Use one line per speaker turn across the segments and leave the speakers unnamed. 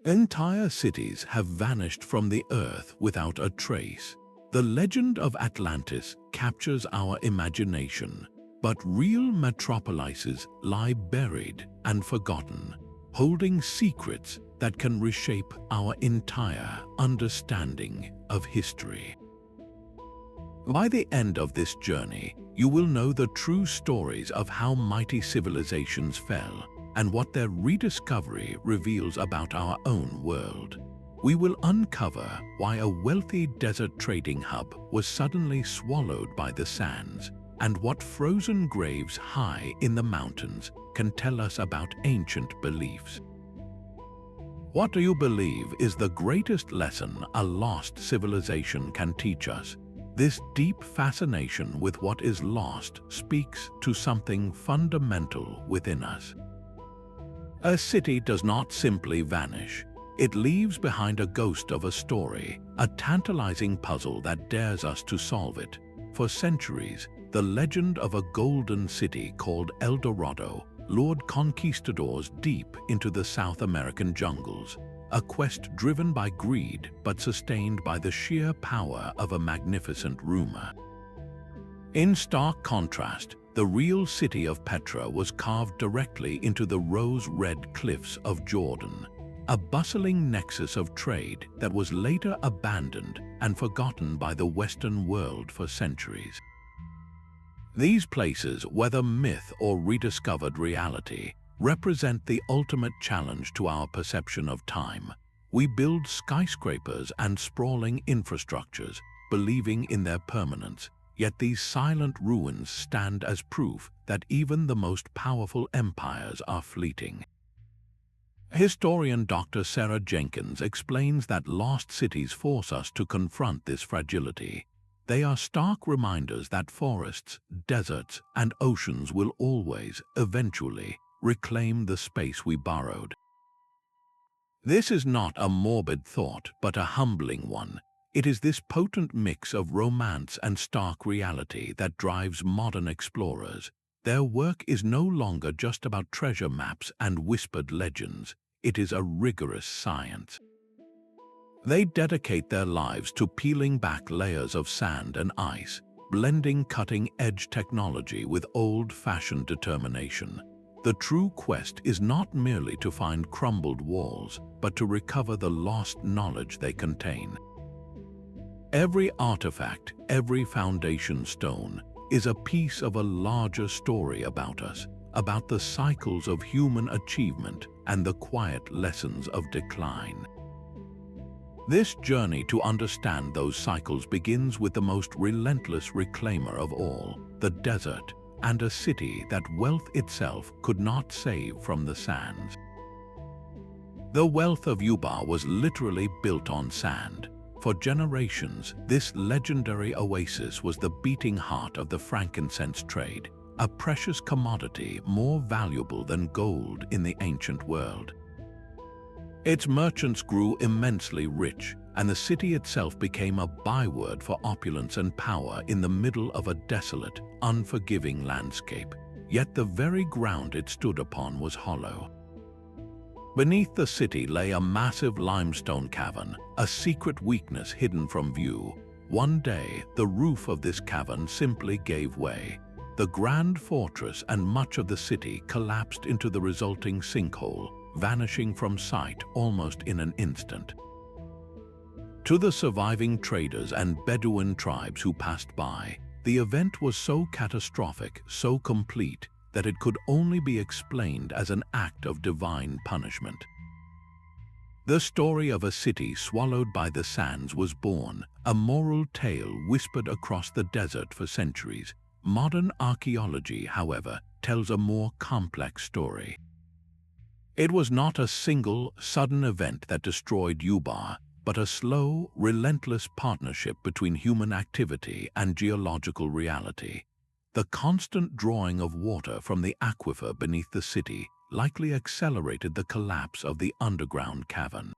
Entire cities have vanished from the earth without a trace. The legend of Atlantis captures our imagination, but real metropolises lie buried and forgotten, holding secrets that can reshape our entire understanding of history. By the end of this journey, you will know the true stories of how mighty civilizations fell and what their rediscovery reveals about our own world. We will uncover why a wealthy desert trading hub was suddenly swallowed by the sands, and what frozen graves high in the mountains can tell us about ancient beliefs. What do you believe is the greatest lesson a lost civilization can teach us? This deep fascination with what is lost speaks to something fundamental within us. A city does not simply vanish. It leaves behind a ghost of a story, a tantalizing puzzle that dares us to solve it. For centuries, the legend of a golden city called El Dorado lured conquistadors deep into the South American jungles, a quest driven by greed but sustained by the sheer power of a magnificent rumor. In stark contrast, the real city of Petra was carved directly into the rose-red cliffs of Jordan, a bustling nexus of trade that was later abandoned and forgotten by the Western world for centuries. These places, whether myth or rediscovered reality, represent the ultimate challenge to our perception of time. We build skyscrapers and sprawling infrastructures, believing in their permanence, yet these silent ruins stand as proof that even the most powerful empires are fleeting. Historian Dr. Sarah Jenkins explains that lost cities force us to confront this fragility. They are stark reminders that forests, deserts, and oceans will always, eventually, reclaim the space we borrowed. This is not a morbid thought, but a humbling one. It is this potent mix of romance and stark reality that drives modern explorers. Their work is no longer just about treasure maps and whispered legends. It is a rigorous science. They dedicate their lives to peeling back layers of sand and ice, blending cutting-edge technology with old-fashioned determination. The true quest is not merely to find crumbled walls, but to recover the lost knowledge they contain. Every artifact, every foundation stone, is a piece of a larger story about us, about the cycles of human achievement and the quiet lessons of decline. This journey to understand those cycles begins with the most relentless reclaimer of all, the desert, and a city that wealth itself could not save from the sands. The wealth of Ubar was literally built on sand. For generations, this legendary oasis was the beating heart of the frankincense trade, a precious commodity more valuable than gold in the ancient world. Its merchants grew immensely rich, and the city itself became a byword for opulence and power in the middle of a desolate, unforgiving landscape. Yet the very ground it stood upon was hollow. Beneath the city lay a massive limestone cavern, a secret weakness hidden from view. One day, the roof of this cavern simply gave way. The grand fortress and much of the city collapsed into the resulting sinkhole, vanishing from sight almost in an instant. To the surviving traders and Bedouin tribes who passed by, the event was so catastrophic, so complete, that it could only be explained as an act of divine punishment. The story of a city swallowed by the sands was born, a moral tale whispered across the desert for centuries. Modern archaeology, however, tells a more complex story. It was not a single, sudden event that destroyed Ubar, but a slow, relentless partnership between human activity and geological reality. The constant drawing of water from the aquifer beneath the city likely accelerated the collapse of the underground cavern.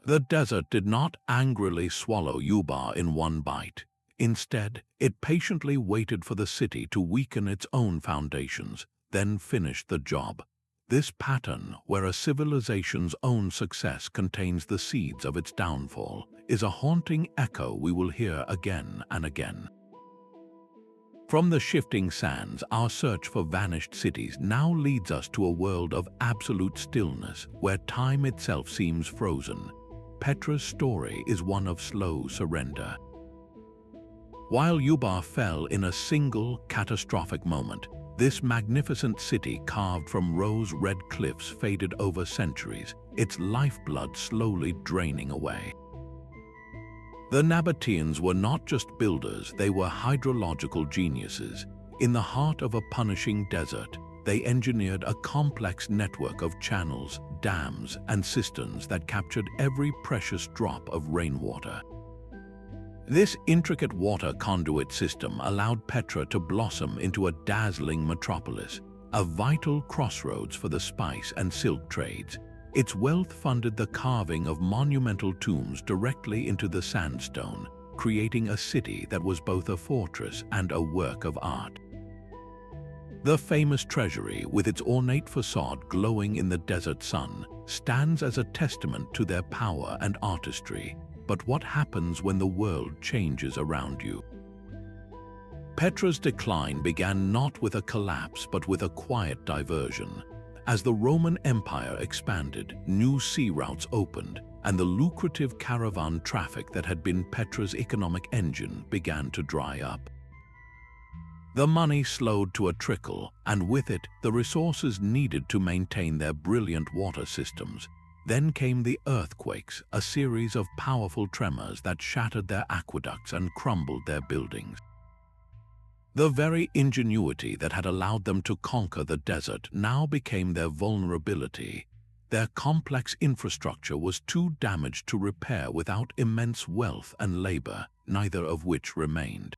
The desert did not angrily swallow Ubar in one bite. Instead, it patiently waited for the city to weaken its own foundations, then finished the job. This pattern, where a civilization's own success contains the seeds of its downfall, is a haunting echo we will hear again and again. From the shifting sands, our search for vanished cities now leads us to a world of absolute stillness, where time itself seems frozen. Petra's story is one of slow surrender. While Ubar fell in a single catastrophic moment, this magnificent city carved from rose-red cliffs faded over centuries, its lifeblood slowly draining away. The Nabateans were not just builders, they were hydrological geniuses. In the heart of a punishing desert, they engineered a complex network of channels, dams, and cisterns that captured every precious drop of rainwater. This intricate water conduit system allowed Petra to blossom into a dazzling metropolis, a vital crossroads for the spice and silk trades. Its wealth funded the carving of monumental tombs directly into the sandstone, creating a city that was both a fortress and a work of art. The famous treasury, with its ornate facade glowing in the desert sun, stands as a testament to their power and artistry. But what happens when the world changes around you? Petra's decline began not with a collapse but with a quiet diversion. As the Roman Empire expanded, new sea routes opened, and the lucrative caravan traffic that had been Petra's economic engine began to dry up. The money slowed to a trickle, and with it, the resources needed to maintain their brilliant water systems. Then came the earthquakes, a series of powerful tremors that shattered their aqueducts and crumbled their buildings. The very ingenuity that had allowed them to conquer the desert now became their vulnerability. Their complex infrastructure was too damaged to repair without immense wealth and labor, neither of which remained.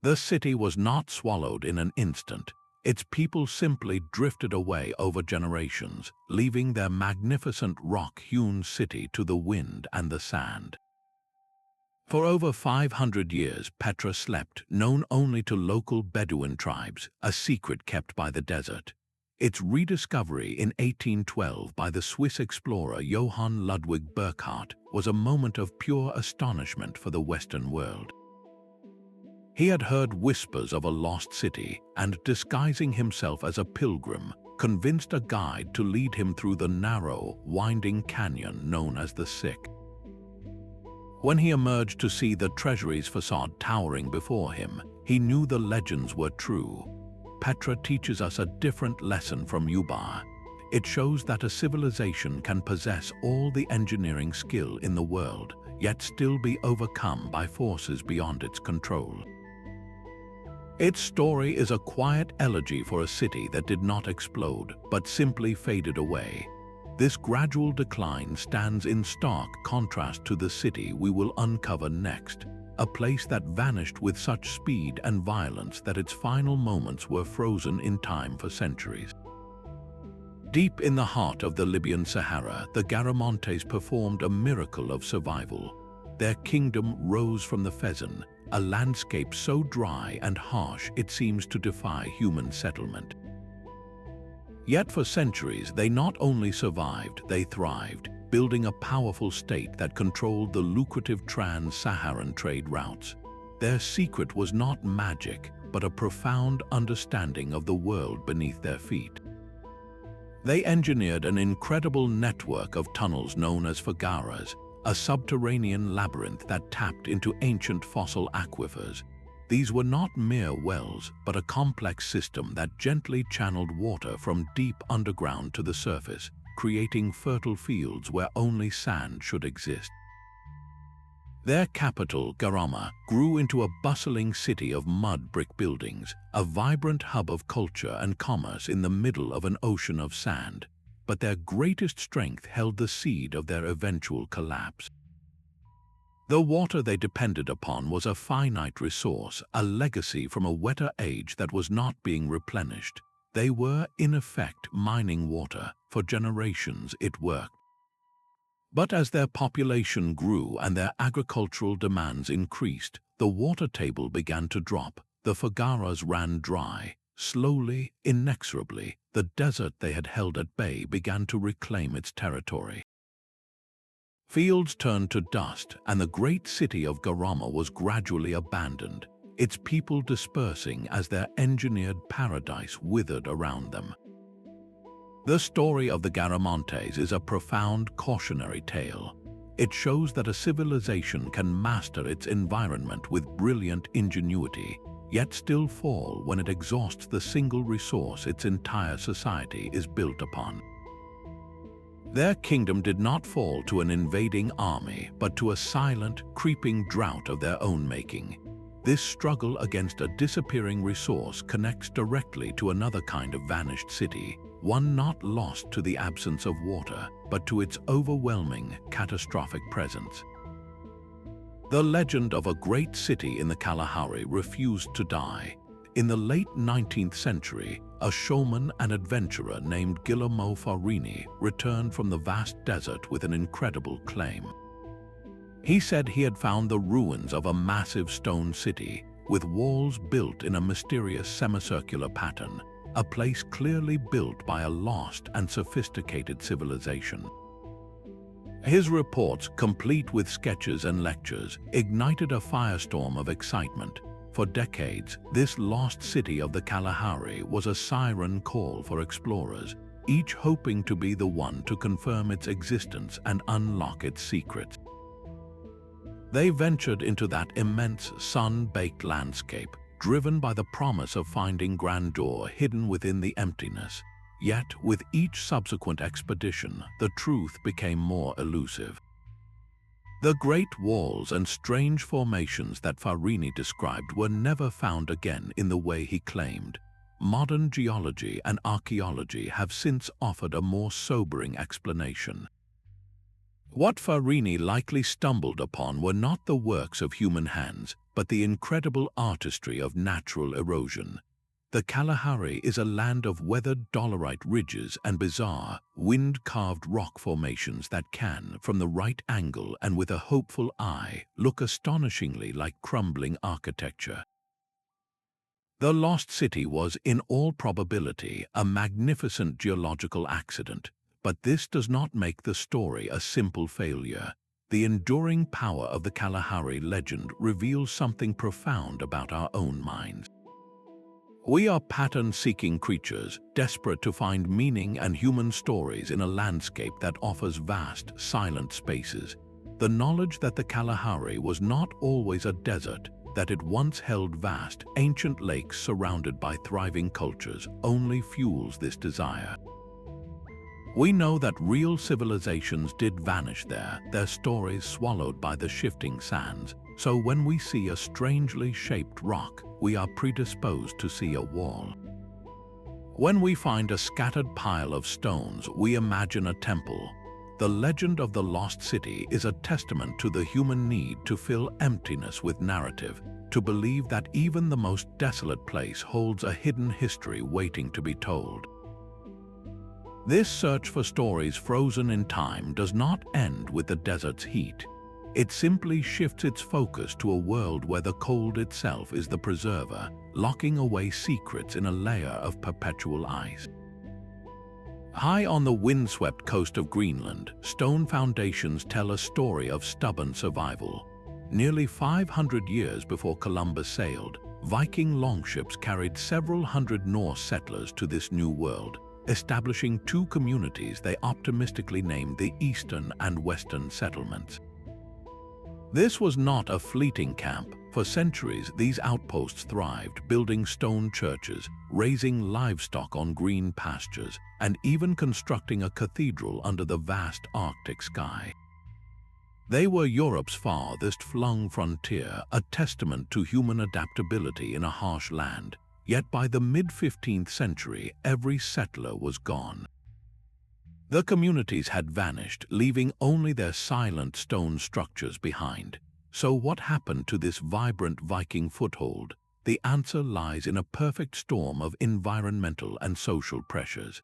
The city was not swallowed in an instant. Its people simply drifted away over generations, leaving their magnificent rock-hewn city to the wind and the sand. For over 500 years, Petra slept, known only to local Bedouin tribes, a secret kept by the desert. Its rediscovery in 1812 by the Swiss explorer Johann Ludwig Burckhardt was a moment of pure astonishment for the Western world. He had heard whispers of a lost city and, disguising himself as a pilgrim, convinced a guide to lead him through the narrow, winding canyon known as the Sick. When he emerged to see the treasury's facade towering before him, he knew the legends were true. Petra teaches us a different lesson from Ubar. It shows that a civilization can possess all the engineering skill in the world, yet still be overcome by forces beyond its control. Its story is a quiet elegy for a city that did not explode, but simply faded away. This gradual decline stands in stark contrast to the city we will uncover next, a place that vanished with such speed and violence that its final moments were frozen in time for centuries. Deep in the heart of the Libyan Sahara, the Garamantes performed a miracle of survival. Their kingdom rose from the Fezzan, a landscape so dry and harsh it seems to defy human settlement. Yet for centuries they not only survived, they thrived, building a powerful state that controlled the lucrative trans-Saharan trade routes. Their secret was not magic, but a profound understanding of the world beneath their feet. They engineered an incredible network of tunnels known as fagaras, a subterranean labyrinth that tapped into ancient fossil aquifers. These were not mere wells, but a complex system that gently channeled water from deep underground to the surface, creating fertile fields where only sand should exist. Their capital, Garama, grew into a bustling city of mud brick buildings, a vibrant hub of culture and commerce in the middle of an ocean of sand. But their greatest strength held the seed of their eventual collapse. The water they depended upon was a finite resource, a legacy from a wetter age that was not being replenished. They were, in effect, mining water. For generations it worked. But as their population grew and their agricultural demands increased, the water table began to drop, the fagaras ran dry, Slowly, inexorably, the desert they had held at bay began to reclaim its territory. Fields turned to dust, and the great city of Garama was gradually abandoned, its people dispersing as their engineered paradise withered around them. The story of the Garamantes is a profound cautionary tale. It shows that a civilization can master its environment with brilliant ingenuity, yet still fall when it exhausts the single resource its entire society is built upon. Their kingdom did not fall to an invading army, but to a silent, creeping drought of their own making. This struggle against a disappearing resource connects directly to another kind of vanished city, one not lost to the absence of water, but to its overwhelming, catastrophic presence. The legend of a great city in the Kalahari refused to die. In the late 19th century, a showman and adventurer named Guillermo Farini returned from the vast desert with an incredible claim. He said he had found the ruins of a massive stone city, with walls built in a mysterious semicircular pattern, a place clearly built by a lost and sophisticated civilization. His reports, complete with sketches and lectures, ignited a firestorm of excitement. For decades, this lost city of the Kalahari was a siren call for explorers, each hoping to be the one to confirm its existence and unlock its secrets. They ventured into that immense, sun-baked landscape, driven by the promise of finding grandeur hidden within the emptiness. Yet, with each subsequent expedition, the truth became more elusive. The great walls and strange formations that Farini described were never found again in the way he claimed. Modern geology and archaeology have since offered a more sobering explanation. What Farini likely stumbled upon were not the works of human hands, but the incredible artistry of natural erosion. The Kalahari is a land of weathered dolerite ridges and bizarre, wind-carved rock formations that can, from the right angle and with a hopeful eye, look astonishingly like crumbling architecture. The lost city was, in all probability, a magnificent geological accident, but this does not make the story a simple failure. The enduring power of the Kalahari legend reveals something profound about our own minds. We are pattern-seeking creatures, desperate to find meaning and human stories in a landscape that offers vast, silent spaces. The knowledge that the Kalahari was not always a desert, that it once held vast, ancient lakes surrounded by thriving cultures, only fuels this desire. We know that real civilizations did vanish there, their stories swallowed by the shifting sands. So when we see a strangely shaped rock, we are predisposed to see a wall. When we find a scattered pile of stones, we imagine a temple. The legend of the lost city is a testament to the human need to fill emptiness with narrative, to believe that even the most desolate place holds a hidden history waiting to be told. This search for stories frozen in time does not end with the desert's heat. It simply shifts its focus to a world where the cold itself is the preserver, locking away secrets in a layer of perpetual ice. High on the windswept coast of Greenland, stone foundations tell a story of stubborn survival. Nearly 500 years before Columbus sailed, Viking longships carried several hundred Norse settlers to this new world, establishing two communities they optimistically named the Eastern and Western settlements. This was not a fleeting camp. For centuries, these outposts thrived, building stone churches, raising livestock on green pastures, and even constructing a cathedral under the vast Arctic sky. They were Europe's farthest flung frontier, a testament to human adaptability in a harsh land. Yet by the mid-15th century, every settler was gone. The communities had vanished, leaving only their silent stone structures behind. So what happened to this vibrant Viking foothold? The answer lies in a perfect storm of environmental and social pressures.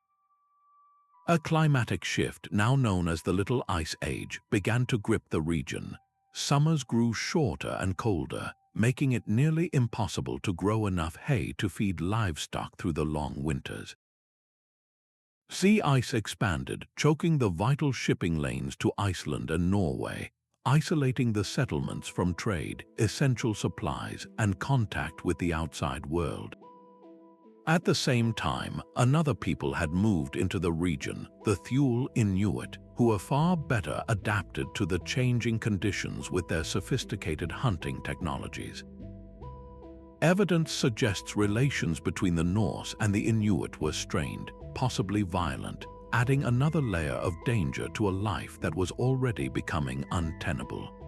A climatic shift, now known as the Little Ice Age, began to grip the region. Summers grew shorter and colder, making it nearly impossible to grow enough hay to feed livestock through the long winters. Sea ice expanded, choking the vital shipping lanes to Iceland and Norway, isolating the settlements from trade, essential supplies, and contact with the outside world. At the same time, another people had moved into the region, the Thule Inuit, who were far better adapted to the changing conditions with their sophisticated hunting technologies. Evidence suggests relations between the Norse and the Inuit were strained, possibly violent, adding another layer of danger to a life that was already becoming untenable.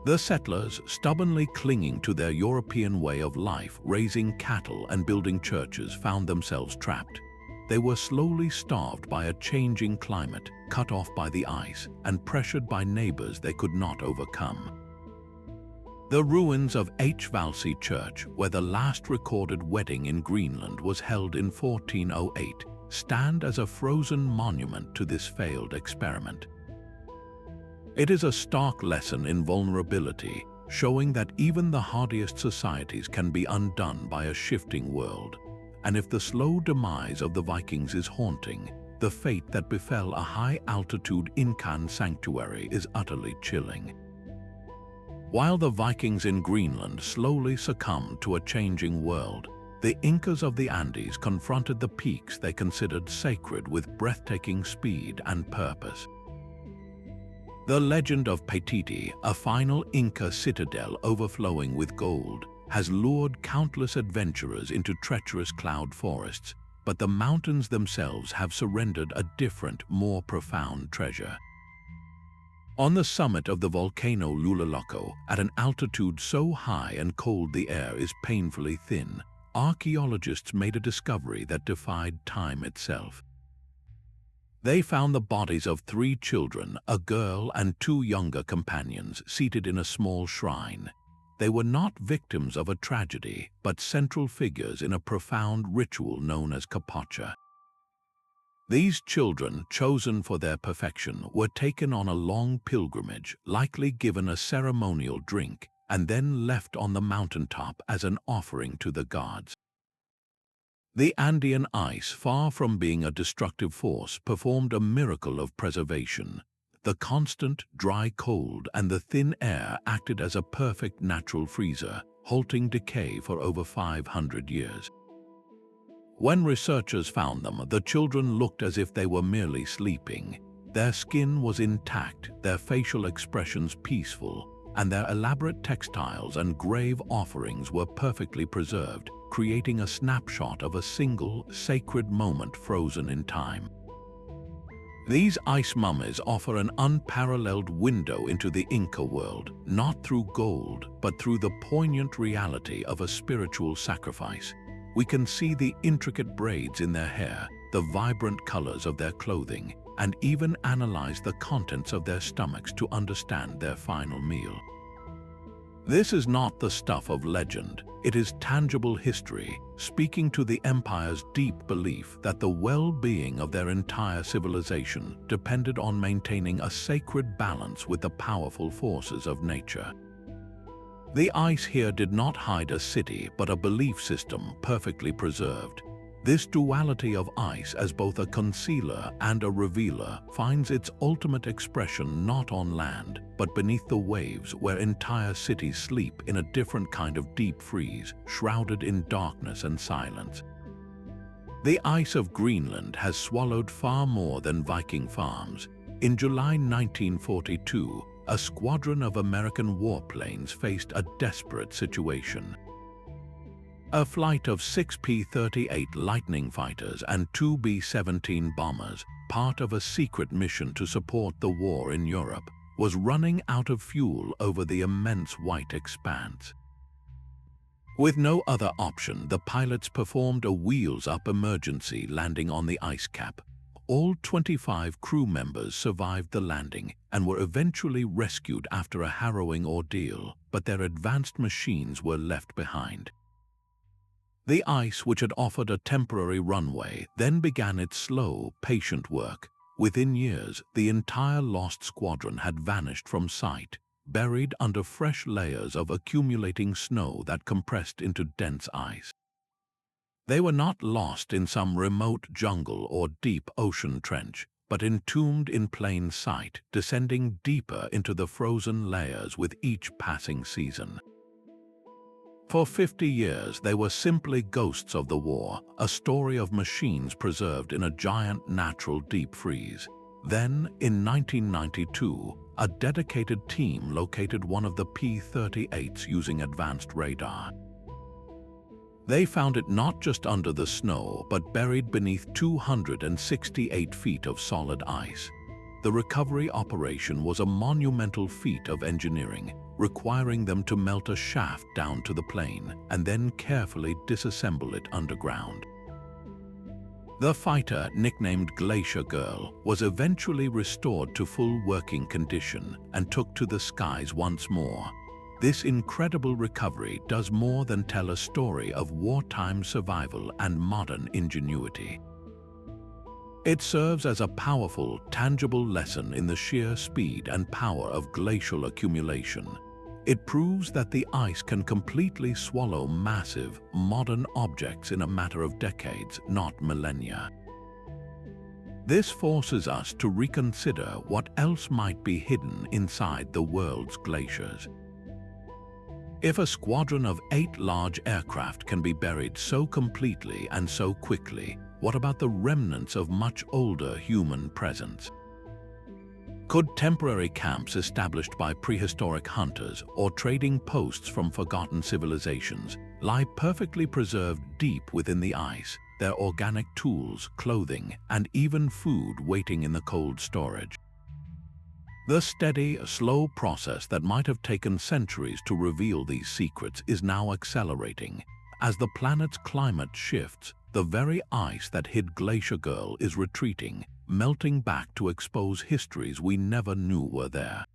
The settlers, stubbornly clinging to their European way of life, raising cattle and building churches, found themselves trapped. They were slowly starved by a changing climate, cut off by the ice, and pressured by neighbors they could not overcome. The ruins of Hvalsey Church, where the last recorded wedding in Greenland was held in 1408, stand as a frozen monument to this failed experiment. It is a stark lesson in vulnerability, showing that even the hardiest societies can be undone by a shifting world. And if the slow demise of the Vikings is haunting, the fate that befell a high-altitude Incan sanctuary is utterly chilling. While the Vikings in Greenland slowly succumbed to a changing world, the Incas of the Andes confronted the peaks they considered sacred with breathtaking speed and purpose. The legend of Petiti, a final Inca citadel overflowing with gold, has lured countless adventurers into treacherous cloud forests, but the mountains themselves have surrendered a different, more profound treasure. On the summit of the volcano Llullaillaco, at an altitude so high and cold the air is painfully thin, archaeologists made a discovery that defied time itself. They found the bodies of 3 children, a girl and 2 younger companions, seated in a small shrine. They were not victims of a tragedy, but central figures in a profound ritual known as kapacha. These children, chosen for their perfection, were taken on a long pilgrimage, likely given a ceremonial drink, and then left on the mountaintop as an offering to the gods. The Andean ice, far from being a destructive force, performed a miracle of preservation. The constant, dry cold and the thin air acted as a perfect natural freezer, halting decay for over 500 years. When researchers found them, the children looked as if they were merely sleeping. Their skin was intact, their facial expressions peaceful, and their elaborate textiles and grave offerings were perfectly preserved, creating a snapshot of a single, sacred moment frozen in time. These ice mummies offer an unparalleled window into the Inca world, not through gold, but through the poignant reality of a spiritual sacrifice. We can see the intricate braids in their hair, the vibrant colors of their clothing, and even analyze the contents of their stomachs to understand their final meal. This is not the stuff of legend. It is tangible history, speaking to the empire's deep belief that the well-being of their entire civilization depended on maintaining a sacred balance with the powerful forces of nature. The ice here did not hide a city, but a belief system perfectly preserved. This duality of ice as both a concealer and a revealer finds its ultimate expression not on land, but beneath the waves where entire cities sleep in a different kind of deep freeze, shrouded in darkness and silence. The ice of Greenland has swallowed far more than Viking farms. In July 1942, a squadron of American warplanes faced a desperate situation. A flight of 6 P-38 Lightning fighters and 2 B-17 bombers, part of a secret mission to support the war in Europe, was running out of fuel over the immense white expanse. With no other option, the pilots performed a wheels-up emergency landing on the ice cap. All 25 crew members survived the landing and were eventually rescued after a harrowing ordeal, but their advanced machines were left behind. The ice, which had offered a temporary runway, then began its slow, patient work. Within years, the entire lost squadron had vanished from sight, buried under fresh layers of accumulating snow that compressed into dense ice. They were not lost in some remote jungle or deep ocean trench, but entombed in plain sight, descending deeper into the frozen layers with each passing season. For 50 years, they were simply ghosts of the war, a story of machines preserved in a giant natural deep freeze. Then, in 1992, a dedicated team located one of the P-38s using advanced radar. They found it not just under the snow, but buried beneath 268 feet of solid ice. The recovery operation was a monumental feat of engineering, requiring them to melt a shaft down to the plane and then carefully disassemble it underground. The fighter, nicknamed Glacier Girl, was eventually restored to full working condition and took to the skies once more. This incredible recovery does more than tell a story of wartime survival and modern ingenuity. It serves as a powerful, tangible lesson in the sheer speed and power of glacial accumulation. It proves that the ice can completely swallow massive, modern objects in a matter of decades, not millennia. This forces us to reconsider what else might be hidden inside the world's glaciers. If a squadron of 8 large aircraft can be buried so completely and so quickly, what about the remnants of much older human presence? Could temporary camps established by prehistoric hunters or trading posts from forgotten civilizations lie perfectly preserved deep within the ice, their organic tools, clothing, and even food waiting in the cold storage? The steady, slow process that might have taken centuries to reveal these secrets is now accelerating. As the planet's climate shifts, the very ice that hid Glacier Girl is retreating, melting back to expose histories we never knew were there.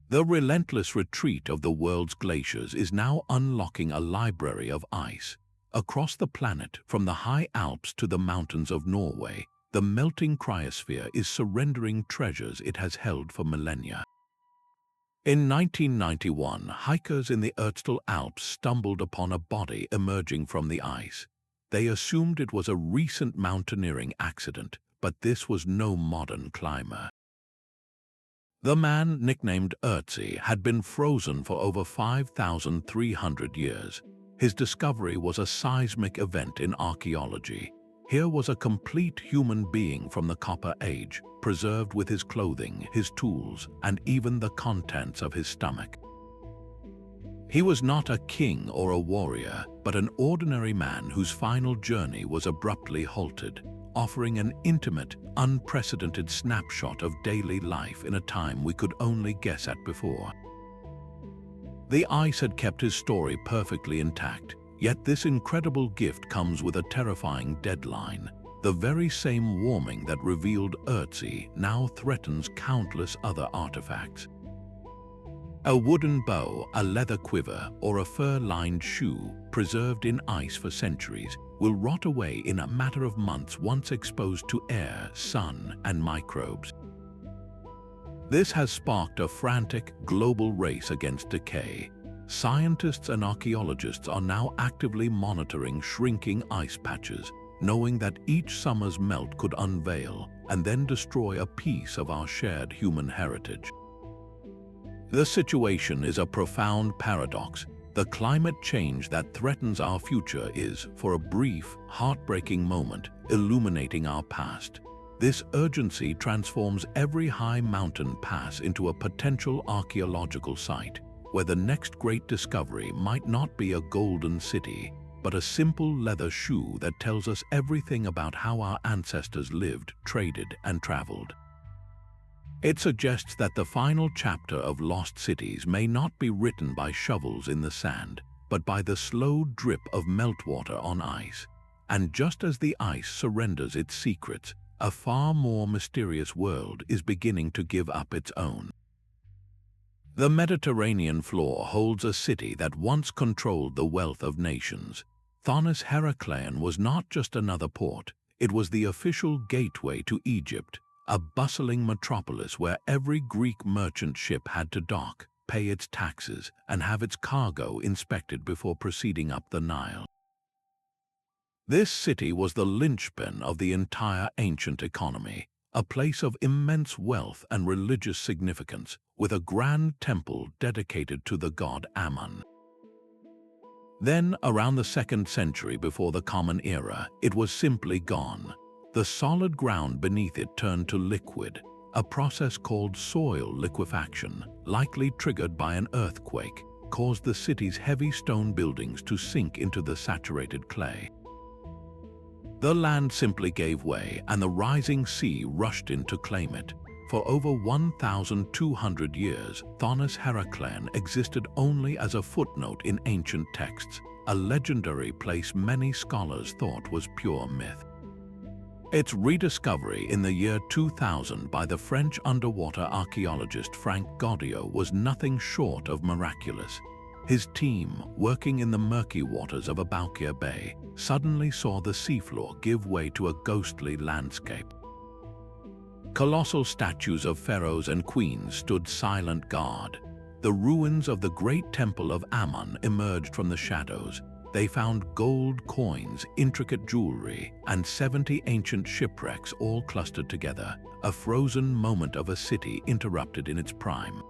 The relentless retreat of the world's glaciers is now unlocking a library of ice. Across the planet, from the high Alps to the mountains of Norway, the melting cryosphere is surrendering treasures it has held for millennia. In 1991, hikers in the Ötzi Alps stumbled upon a body emerging from the ice. They assumed it was a recent mountaineering accident, but this was no modern climber. The man, nicknamed Ötzi, had been frozen for over 5,300 years. His discovery was a seismic event in archaeology. Here was a complete human being from the Copper Age, preserved with his clothing, his tools, and even the contents of his stomach. He was not a king or a warrior, but an ordinary man whose final journey was abruptly halted, offering an intimate, unprecedented snapshot of daily life in a time we could only guess at before. The ice had kept his story perfectly intact, yet this incredible gift comes with a terrifying deadline. The very same warming that revealed Ötzi now threatens countless other artifacts. A wooden bow, a leather quiver, or a fur-lined shoe, preserved in ice for centuries, will rot away in a matter of months once exposed to air, sun, and microbes. This has sparked a frantic, global race against decay. Scientists and archaeologists are now actively monitoring shrinking ice patches, knowing that each summer's melt could unveil and then destroy a piece of our shared human heritage. The situation is a profound paradox. The climate change that threatens our future is, for a brief, heartbreaking moment, illuminating our past. This urgency transforms every high mountain pass into a potential archaeological site, where the next great discovery might not be a golden city, but a simple leather shoe that tells us everything about how our ancestors lived, traded, and traveled. It suggests that the final chapter of Lost Cities may not be written by shovels in the sand, but by the slow drip of meltwater on ice. And just as the ice surrenders its secrets, a far more mysterious world is beginning to give up its own. The Mediterranean floor holds a city that once controlled the wealth of nations. Thonis-Heracleion was not just another port, it was the official gateway to Egypt, a bustling metropolis where every Greek merchant ship had to dock, pay its taxes, and have its cargo inspected before proceeding up the Nile. This city was the linchpin of the entire ancient economy, a place of immense wealth and religious significance, with a grand temple dedicated to the god Ammon. Then, around the 2nd century before the Common Era, it was simply gone. The solid ground beneath it turned to liquid, a process called soil liquefaction, likely triggered by an earthquake, caused the city's heavy stone buildings to sink into the saturated clay. The land simply gave way, and the rising sea rushed in to claim it. For over 1,200 years, Thonis-Heracleion existed only as a footnote in ancient texts, a legendary place many scholars thought was pure myth. Its rediscovery in the year 2000 by the French underwater archaeologist Frank Goddio was nothing short of miraculous. His team, working in the murky waters of Abukir Bay, suddenly saw the seafloor give way to a ghostly landscape. Colossal statues of pharaohs and queens stood silent guard. The ruins of the great temple of Ammon emerged from the shadows. They found gold coins, intricate jewelry, and 70 ancient shipwrecks all clustered together, a frozen moment of a city interrupted in its prime.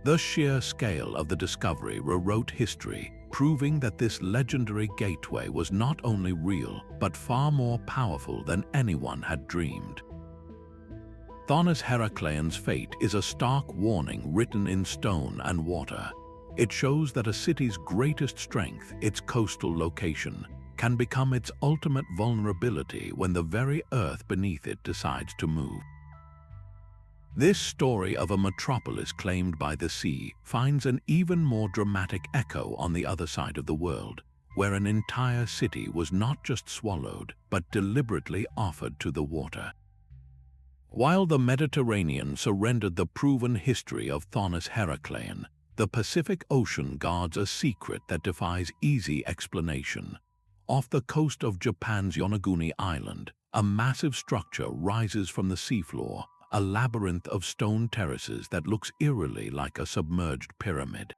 The sheer scale of the discovery rewrote history, proving that this legendary gateway was not only real, but far more powerful than anyone had dreamed. Thonis-Heracleion's fate is a stark warning written in stone and water. It shows that a city's greatest strength, its coastal location, can become its ultimate vulnerability when the very earth beneath it decides to move. This story of a metropolis claimed by the sea finds an even more dramatic echo on the other side of the world, where an entire city was not just swallowed, but deliberately offered to the water. While the Mediterranean surrendered the proven history of Thonis-Heracleion, the Pacific Ocean guards a secret that defies easy explanation. Off the coast of Japan's Yonaguni Island, a massive structure rises from the seafloor, a labyrinth of stone terraces that looks eerily like a submerged pyramid.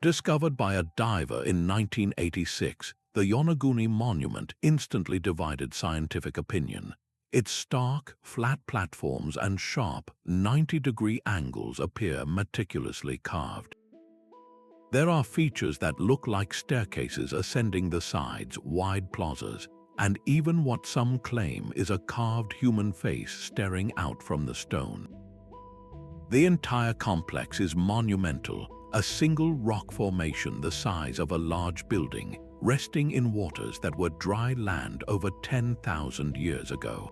Discovered by a diver in 1986, the Yonaguni monument instantly divided scientific opinion. Its stark, flat platforms and sharp, 90-degree angles appear meticulously carved. There are features that look like staircases ascending the sides, wide plazas, and even what some claim is a carved human face staring out from the stone. The entire complex is monumental, a single rock formation the size of a large building, resting in waters that were dry land over 10,000 years ago.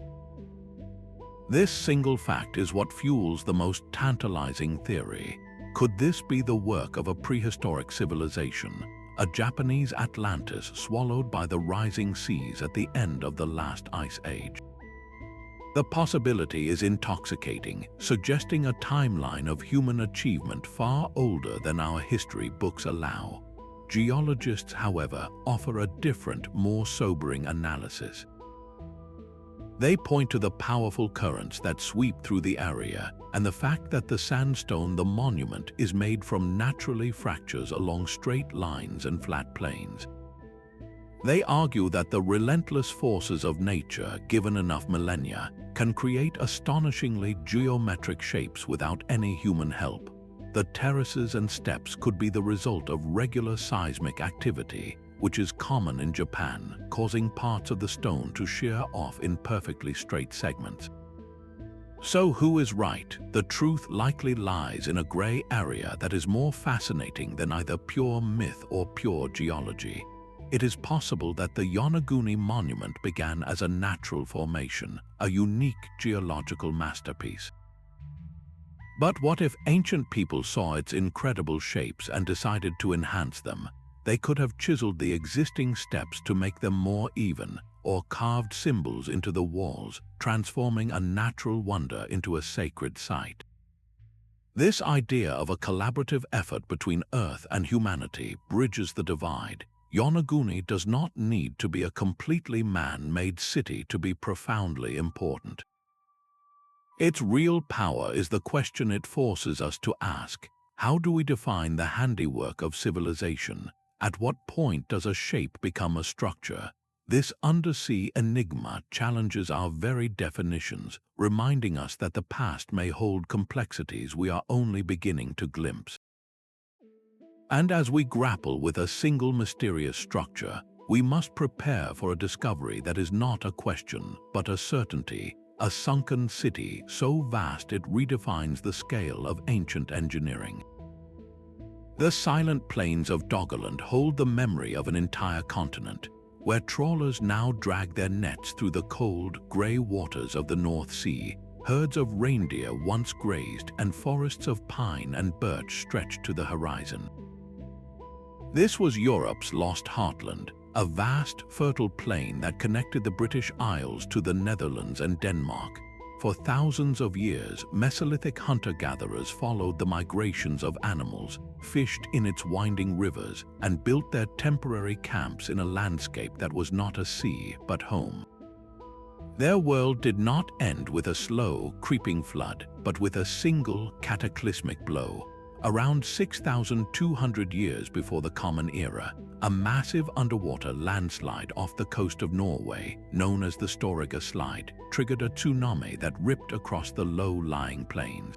This single fact is what fuels the most tantalizing theory. Could this be the work of a prehistoric civilization, a Japanese Atlantis swallowed by the rising seas at the end of the last ice age? The possibility is intoxicating, suggesting a timeline of human achievement far older than our history books allow. Geologists, however, offer a different, more sobering analysis. They point to the powerful currents that sweep through the area and the fact that the sandstone the monument is made from naturally fractures along straight lines and flat plains. They argue that the relentless forces of nature, given enough millennia, can create astonishingly geometric shapes without any human help. The terraces and steps could be the result of regular seismic activity, which is common in Japan, causing parts of the stone to shear off in perfectly straight segments. So who is right? The truth likely lies in a gray area that is more fascinating than either pure myth or pure geology. It is possible that the Yonaguni monument began as a natural formation, a unique geological masterpiece. But what if ancient people saw its incredible shapes and decided to enhance them? They could have chiseled the existing steps to make them more even, or carved symbols into the walls, transforming a natural wonder into a sacred site. This idea of a collaborative effort between Earth and humanity bridges the divide. Yonaguni does not need to be a completely man-made city to be profoundly important. Its real power is the question it forces us to ask. How do we define the handiwork of civilization? At what point does a shape become a structure? This undersea enigma challenges our very definitions, reminding us that the past may hold complexities we are only beginning to glimpse. And as we grapple with a single mysterious structure, we must prepare for a discovery that is not a question, but a certainty. A sunken city so vast it redefines the scale of ancient engineering. The silent plains of Doggerland hold the memory of an entire continent, where trawlers now drag their nets through the cold, grey waters of the North Sea. Herds of reindeer once grazed, and forests of pine and birch stretched to the horizon. This was Europe's lost heartland, a vast, fertile plain that connected the British Isles to the Netherlands and Denmark. For thousands of years, Mesolithic hunter-gatherers followed the migrations of animals, fished in its winding rivers, and built their temporary camps in a landscape that was not a sea but home. Their world did not end with a slow, creeping flood, but with a single, cataclysmic blow. Around 6,200 years before the Common Era, a massive underwater landslide off the coast of Norway, known as the Storegga Slide, triggered a tsunami that ripped across the low-lying plains.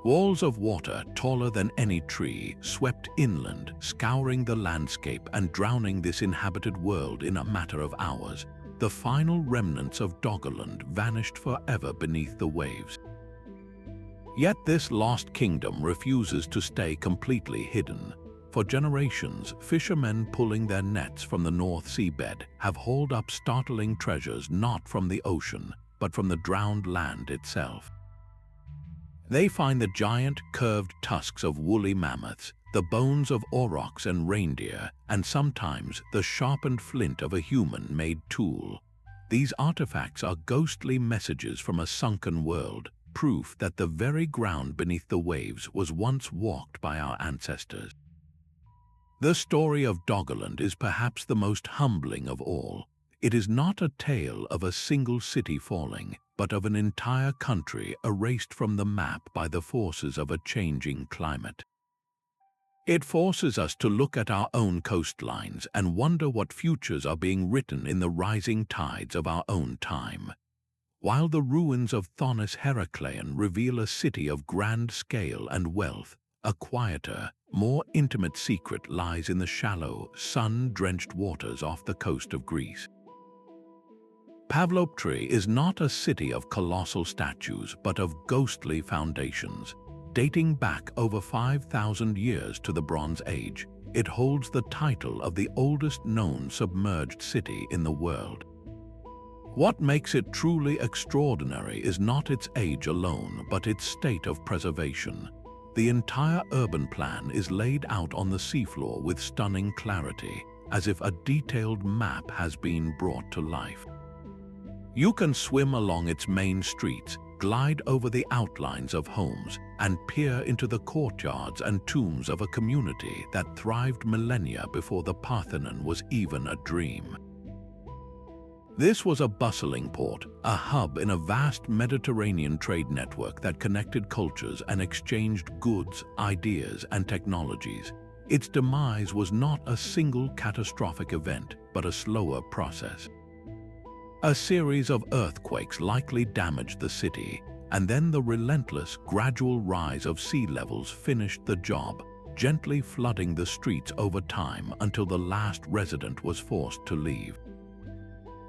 Walls of water taller than any tree swept inland, scouring the landscape and drowning this inhabited world in a matter of hours. The final remnants of Doggerland vanished forever beneath the waves. Yet this lost kingdom refuses to stay completely hidden. For generations, fishermen pulling their nets from the North Seabed have hauled up startling treasures not from the ocean, but from the drowned land itself. They find the giant, curved tusks of woolly mammoths, the bones of aurochs and reindeer, and sometimes the sharpened flint of a human-made tool. These artifacts are ghostly messages from a sunken world, proof that the very ground beneath the waves was once walked by our ancestors. The story of Doggerland is perhaps the most humbling of all. It is not a tale of a single city falling, but of an entire country erased from the map by the forces of a changing climate. It forces us to look at our own coastlines and wonder what futures are being written in the rising tides of our own time. While the ruins of Thonis-Heracleion reveal a city of grand scale and wealth, a quieter, more intimate secret lies in the shallow, sun-drenched waters off the coast of Greece. Pavlopetri is not a city of colossal statues, but of ghostly foundations. Dating back over 5,000 years to the Bronze Age, it holds the title of the oldest known submerged city in the world. What makes it truly extraordinary is not its age alone, but its state of preservation. The entire urban plan is laid out on the seafloor with stunning clarity, as if a detailed map has been brought to life. You can swim along its main streets, glide over the outlines of homes, and peer into the courtyards and tombs of a community that thrived millennia before the Parthenon was even a dream. This was a bustling port, a hub in a vast Mediterranean trade network that connected cultures and exchanged goods, ideas, and technologies. Its demise was not a single catastrophic event, but a slower process. A series of earthquakes likely damaged the city, and then the relentless, gradual rise of sea levels finished the job, gently flooding the streets over time until the last resident was forced to leave.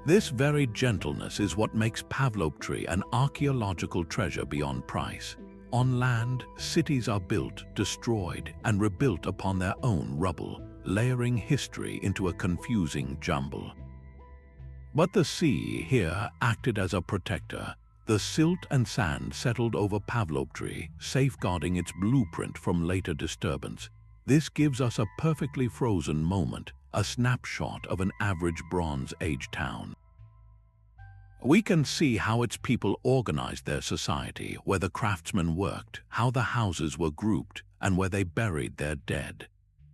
This very gentleness is what makes Pavlopetri an archaeological treasure beyond price. On land, cities are built, destroyed, and rebuilt upon their own rubble, layering history into a confusing jumble. But the sea here acted as a protector. The silt and sand settled over Pavlopetri, safeguarding its blueprint from later disturbance. This gives us a perfectly frozen moment, a snapshot of an average Bronze Age town. We can see how its people organized their society, where the craftsmen worked, how the houses were grouped, and where they buried their dead.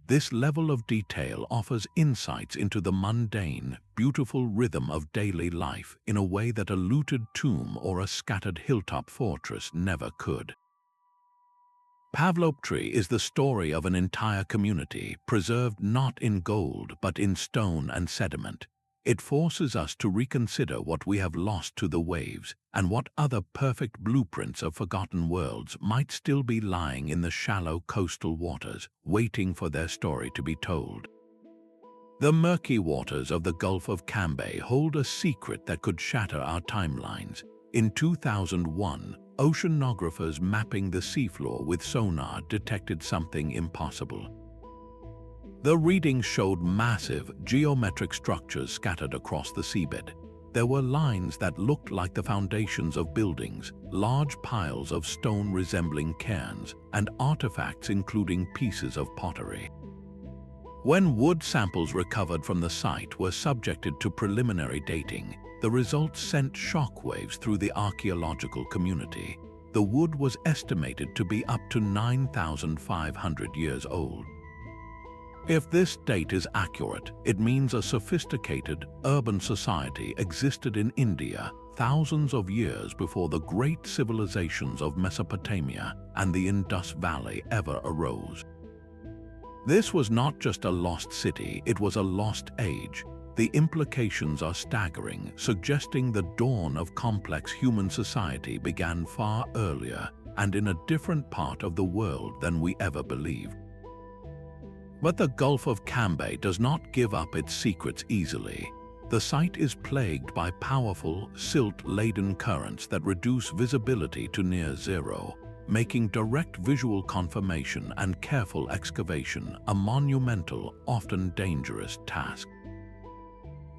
This level of detail offers insights into the mundane, beautiful rhythm of daily life in a way that a looted tomb or a scattered hilltop fortress never could. Pavlopetri is the story of an entire community, preserved not in gold but in stone and sediment. It forces us to reconsider what we have lost to the waves and what other perfect blueprints of forgotten worlds might still be lying in the shallow coastal waters, waiting for their story to be told. The murky waters of the Gulf of Cambay hold a secret that could shatter our timelines. In 2001, oceanographers mapping the seafloor with sonar detected something impossible. The readings showed massive, geometric structures scattered across the seabed. There were lines that looked like the foundations of buildings, large piles of stone resembling cairns, and artifacts including pieces of pottery. When wood samples recovered from the site were subjected to preliminary dating, the results sent shockwaves through the archaeological community. The wood was estimated to be up to 9,500 years old. If this date is accurate, it means a sophisticated, urban society existed in India thousands of years before the great civilizations of Mesopotamia and the Indus Valley ever arose. This was not just a lost city, it was a lost age. The implications are staggering, suggesting the dawn of complex human society began far earlier and in a different part of the world than we ever believed. But the Gulf of Cambay does not give up its secrets easily. The site is plagued by powerful, silt-laden currents that reduce visibility to near zero, making direct visual confirmation and careful excavation a monumental, often dangerous task.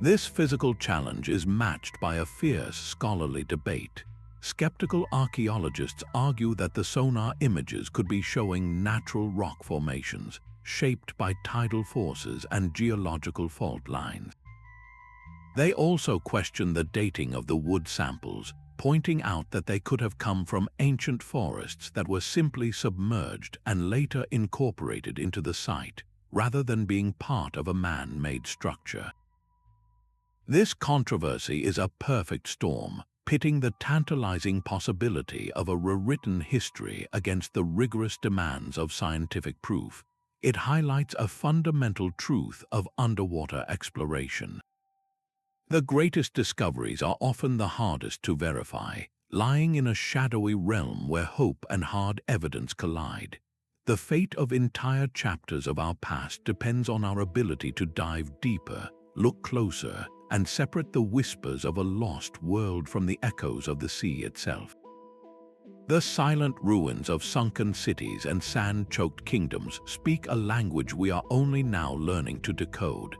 This physical challenge is matched by a fierce scholarly debate. Skeptical archaeologists argue that the sonar images could be showing natural rock formations, shaped by tidal forces and geological fault lines. They also question the dating of the wood samples, pointing out that they could have come from ancient forests that were simply submerged and later incorporated into the site, rather than being part of a man-made structure. This controversy is a perfect storm, pitting the tantalizing possibility of a rewritten history against the rigorous demands of scientific proof. It highlights a fundamental truth of underwater exploration. The greatest discoveries are often the hardest to verify, lying in a shadowy realm where hope and hard evidence collide. The fate of entire chapters of our past depends on our ability to dive deeper, look closer, and separate the whispers of a lost world from the echoes of the sea itself. The silent ruins of sunken cities and sand-choked kingdoms speak a language we are only now learning to decode.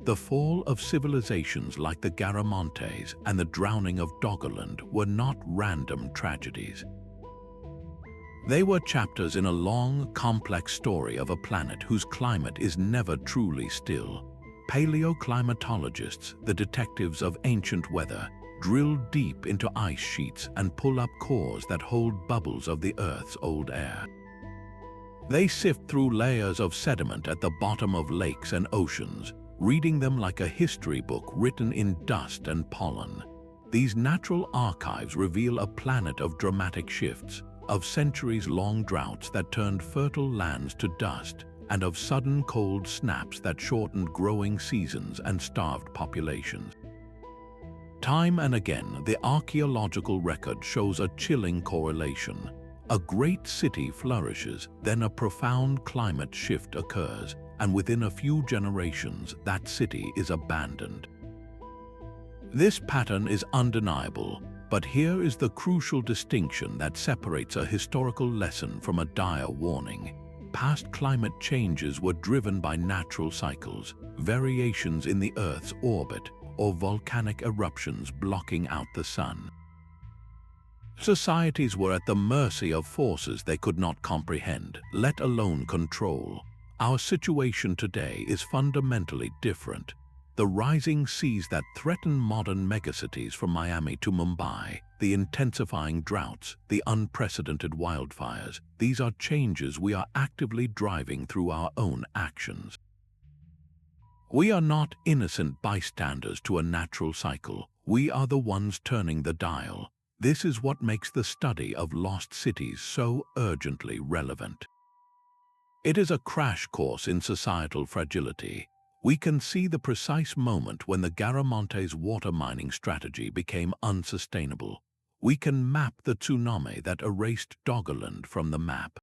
The fall of civilizations like the Garamantes and the Drowning of Doggerland were not random tragedies. They were chapters in a long, complex story of a planet whose climate is never truly still. Paleoclimatologists, the detectives of ancient weather, drill deep into ice sheets and pull up cores that hold bubbles of the Earth's old air. They sift through layers of sediment at the bottom of lakes and oceans, reading them like a history book written in dust and pollen. These natural archives reveal a planet of dramatic shifts, of centuries-long droughts that turned fertile lands to dust, and of sudden cold snaps that shortened growing seasons and starved populations. Time and again, the archaeological record shows a chilling correlation. A great city flourishes, then a profound climate shift occurs, and within a few generations, that city is abandoned. This pattern is undeniable, but here is the crucial distinction that separates a historical lesson from a dire warning. Past climate changes were driven by natural cycles, variations in the Earth's orbit, or volcanic eruptions blocking out the sun. Societies were at the mercy of forces they could not comprehend, let alone control. Our situation today is fundamentally different. The rising seas that threaten modern megacities from Miami to Mumbai, the intensifying droughts, the unprecedented wildfires, these are changes we are actively driving through our own actions. We are not innocent bystanders to a natural cycle. We are the ones turning the dial. This is what makes the study of lost cities so urgently relevant. It is a crash course in societal fragility. We can see the precise moment when the Garamantes water mining strategy became unsustainable. We can map the tsunami that erased Doggerland from the map.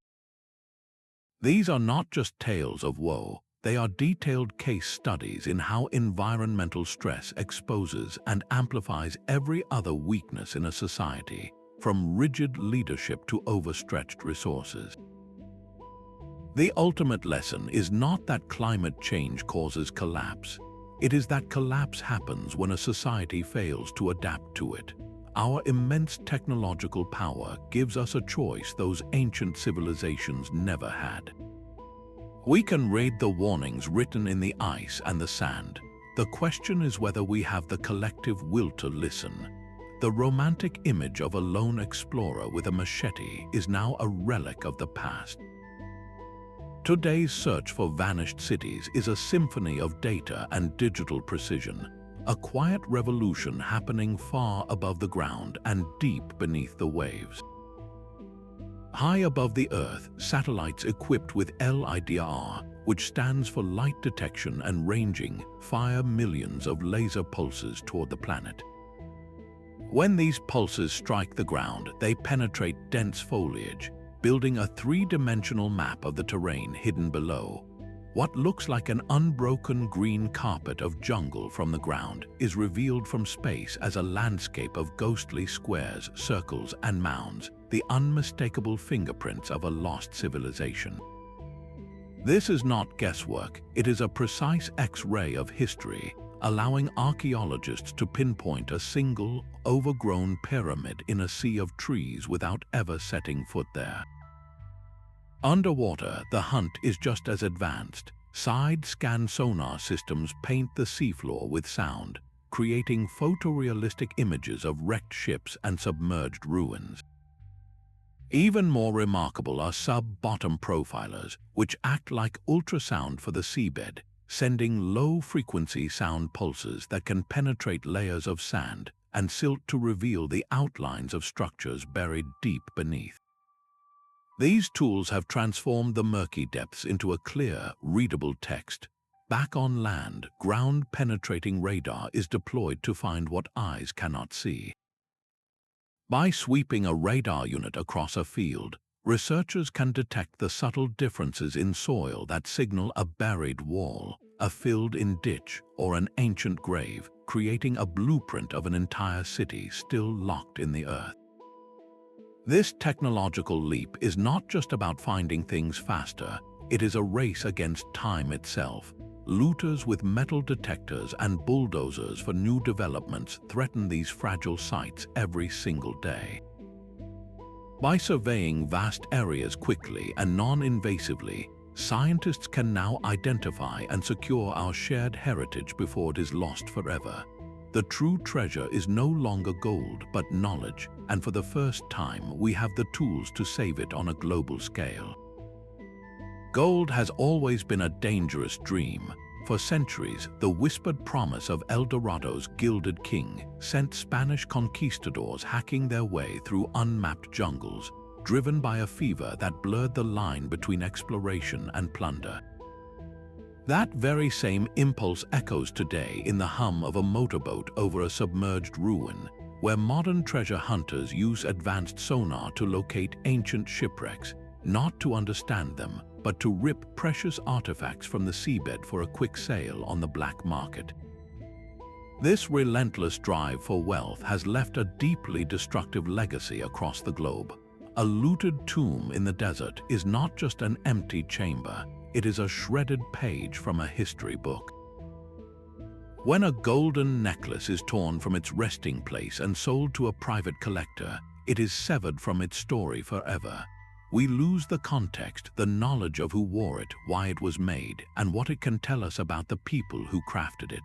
These are not just tales of woe. They are detailed case studies in how environmental stress exposes and amplifies every other weakness in a society, from rigid leadership to overstretched resources. The ultimate lesson is not that climate change causes collapse. It is that collapse happens when a society fails to adapt to it. Our immense technological power gives us a choice those ancient civilizations never had. We can read the warnings written in the ice and the sand. The question is whether we have the collective will to listen. The romantic image of a lone explorer with a machete is now a relic of the past. Today's search for vanished cities is a symphony of data and digital precision, a quiet revolution happening far above the ground and deep beneath the waves. High above the Earth, satellites equipped with LIDAR, which stands for light detection and ranging, fire millions of laser pulses toward the planet. When these pulses strike the ground, they penetrate dense foliage, building a three-dimensional map of the terrain hidden below. What looks like an unbroken green carpet of jungle from the ground is revealed from space as a landscape of ghostly squares, circles, and mounds, the unmistakable fingerprints of a lost civilization. This is not guesswork, it is a precise X-ray of history, allowing archaeologists to pinpoint a single, overgrown pyramid in a sea of trees without ever setting foot there. Underwater, the hunt is just as advanced. Side-scan sonar systems paint the seafloor with sound, creating photorealistic images of wrecked ships and submerged ruins. Even more remarkable are sub-bottom profilers, which act like ultrasound for the seabed, sending low-frequency sound pulses that can penetrate layers of sand and silt to reveal the outlines of structures buried deep beneath. These tools have transformed the murky depths into a clear, readable text. Back on land, ground-penetrating radar is deployed to find what eyes cannot see. By sweeping a radar unit across a field, researchers can detect the subtle differences in soil that signal a buried wall, a filled-in ditch, or an ancient grave, creating a blueprint of an entire city still locked in the earth. This technological leap is not just about finding things faster, it is a race against time itself. Looters with metal detectors and bulldozers for new developments threaten these fragile sites every single day. By surveying vast areas quickly and non-invasively, scientists can now identify and secure our shared heritage before it is lost forever. The true treasure is no longer gold but knowledge, and for the first time we have the tools to save it on a global scale. Gold has always been a dangerous dream. For centuries, the whispered promise of El Dorado's gilded king sent Spanish conquistadors hacking their way through unmapped jungles, driven by a fever that blurred the line between exploration and plunder. That very same impulse echoes today in the hum of a motorboat over a submerged ruin, where modern treasure hunters use advanced sonar to locate ancient shipwrecks, not to understand them, but to rip precious artifacts from the seabed for a quick sale on the black market. This relentless drive for wealth has left a deeply destructive legacy across the globe. A looted tomb in the desert is not just an empty chamber, it is a shredded page from a history book. When a golden necklace is torn from its resting place and sold to a private collector, it is severed from its story forever. We lose the context, the knowledge of who wore it, why it was made, and what it can tell us about the people who crafted it.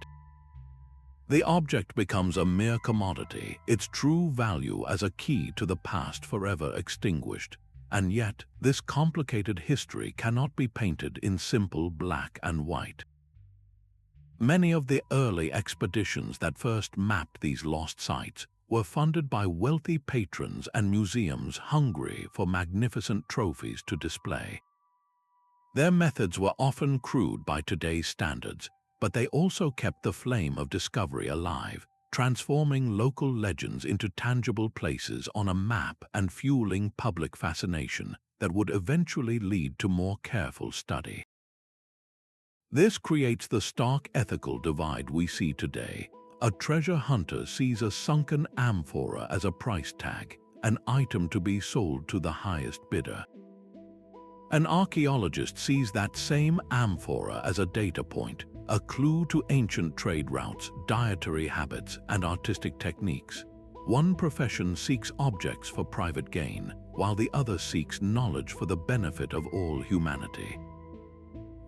The object becomes a mere commodity, its true value as a key to the past forever extinguished. And yet, this complicated history cannot be painted in simple black and white. Many of the early expeditions that first mapped these lost sites were funded by wealthy patrons and museums hungry for magnificent trophies to display. Their methods were often crude by today's standards, but they also kept the flame of discovery alive, transforming local legends into tangible places on a map and fueling public fascination that would eventually lead to more careful study. This creates the stark ethical divide we see today. A treasure hunter sees a sunken amphora as a price tag, an item to be sold to the highest bidder. An archaeologist sees that same amphora as a data point, a clue to ancient trade routes, dietary habits, and artistic techniques. One profession seeks objects for private gain, while the other seeks knowledge for the benefit of all humanity.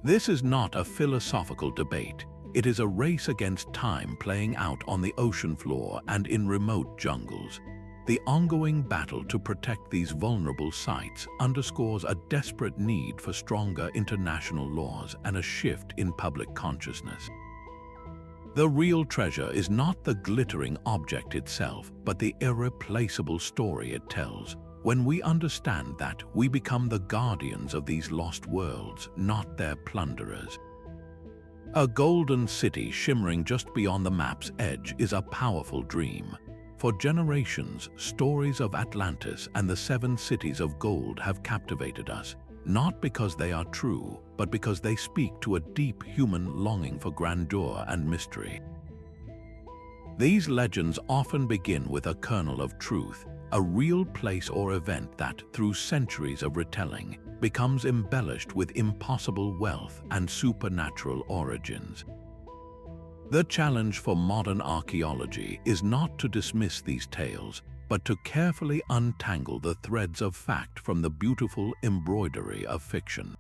This is not a philosophical debate. It is a race against time playing out on the ocean floor and in remote jungles. The ongoing battle to protect these vulnerable sites underscores a desperate need for stronger international laws and a shift in public consciousness. The real treasure is not the glittering object itself, but the irreplaceable story it tells. When we understand that, we become the guardians of these lost worlds, not their plunderers. A golden city shimmering just beyond the map's edge is a powerful dream. For generations, stories of Atlantis and the 7 cities of gold have captivated us, not because they are true, but because they speak to a deep human longing for grandeur and mystery. These legends often begin with a kernel of truth, a real place or event that, through centuries of retelling, becomes embellished with impossible wealth and supernatural origins. The challenge for modern archaeology is not to dismiss these tales, but to carefully untangle the threads of fact from the beautiful embroidery of fiction.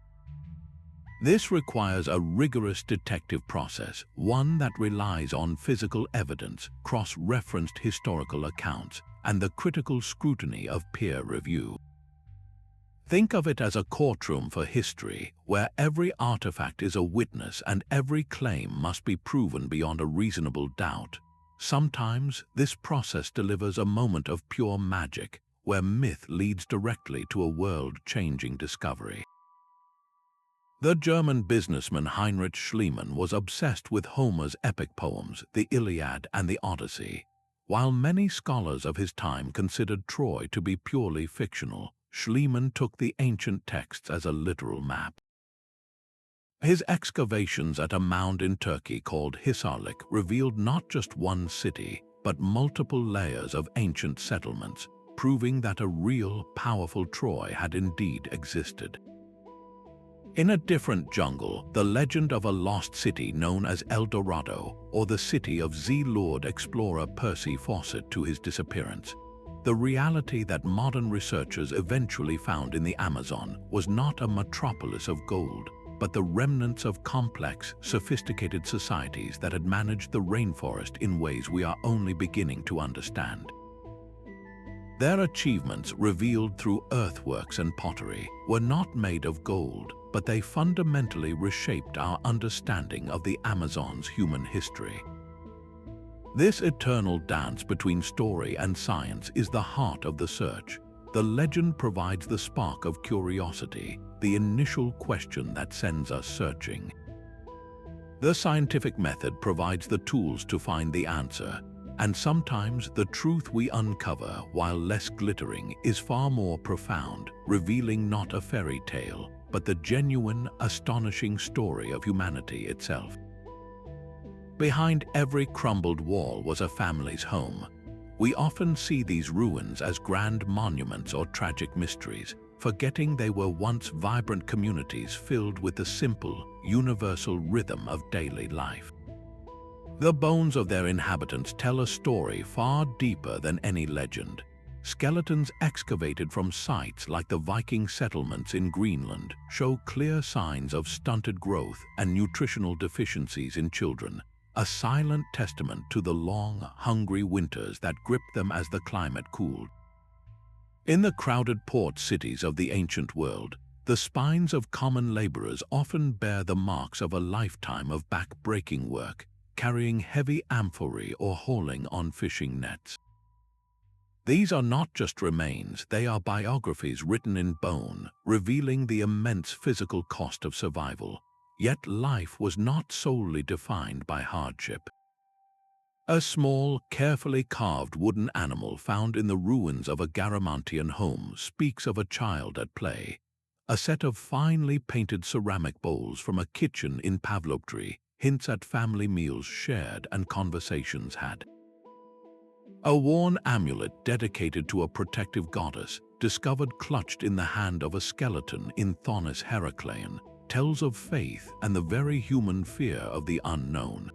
This requires a rigorous detective process, one that relies on physical evidence, cross-referenced historical accounts, and the critical scrutiny of peer review. Think of it as a courtroom for history, where every artifact is a witness and every claim must be proven beyond a reasonable doubt. Sometimes, this process delivers a moment of pure magic, where myth leads directly to a world-changing discovery. The German businessman Heinrich Schliemann was obsessed with Homer's epic poems, the Iliad and the Odyssey. While many scholars of his time considered Troy to be purely fictional, Schliemann took the ancient texts as a literal map. His excavations at a mound in Turkey called Hisarlik revealed not just one city, but multiple layers of ancient settlements, proving that a real, powerful Troy had indeed existed. In a different jungle, the legend of a lost city known as El Dorado, or the city of Z, lured explorer Percy Fawcett to his disappearance. The reality that modern researchers eventually found in the Amazon was not a metropolis of gold, but the remnants of complex, sophisticated societies that had managed the rainforest in ways we are only beginning to understand. Their achievements, revealed through earthworks and pottery, were not made of gold, but they fundamentally reshaped our understanding of the Amazon's human history. This eternal dance between story and science is the heart of the search. The legend provides the spark of curiosity, the initial question that sends us searching. The scientific method provides the tools to find the answer, and sometimes the truth we uncover, while less glittering, is far more profound, revealing not a fairy tale, but the genuine, astonishing story of humanity itself. Behind every crumbled wall was a family's home. We often see these ruins as grand monuments or tragic mysteries, forgetting they were once vibrant communities filled with the simple, universal rhythm of daily life. The bones of their inhabitants tell a story far deeper than any legend. Skeletons excavated from sites like the Viking settlements in Greenland show clear signs of stunted growth and nutritional deficiencies in children, a silent testament to the long, hungry winters that gripped them as the climate cooled. In the crowded port cities of the ancient world, the spines of common laborers often bear the marks of a lifetime of back-breaking work, carrying heavy amphorae or hauling on fishing nets. These are not just remains, they are biographies written in bone, revealing the immense physical cost of survival. Yet life was not solely defined by hardship. A small, carefully carved wooden animal found in the ruins of a Garamantian home speaks of a child at play. A set of finely painted ceramic bowls from a kitchen in Pavlopetri hints at family meals shared and conversations had. A worn amulet dedicated to a protective goddess, discovered clutched in the hand of a skeleton in Thonis-Heracleion, tells of faith and the very human fear of the unknown.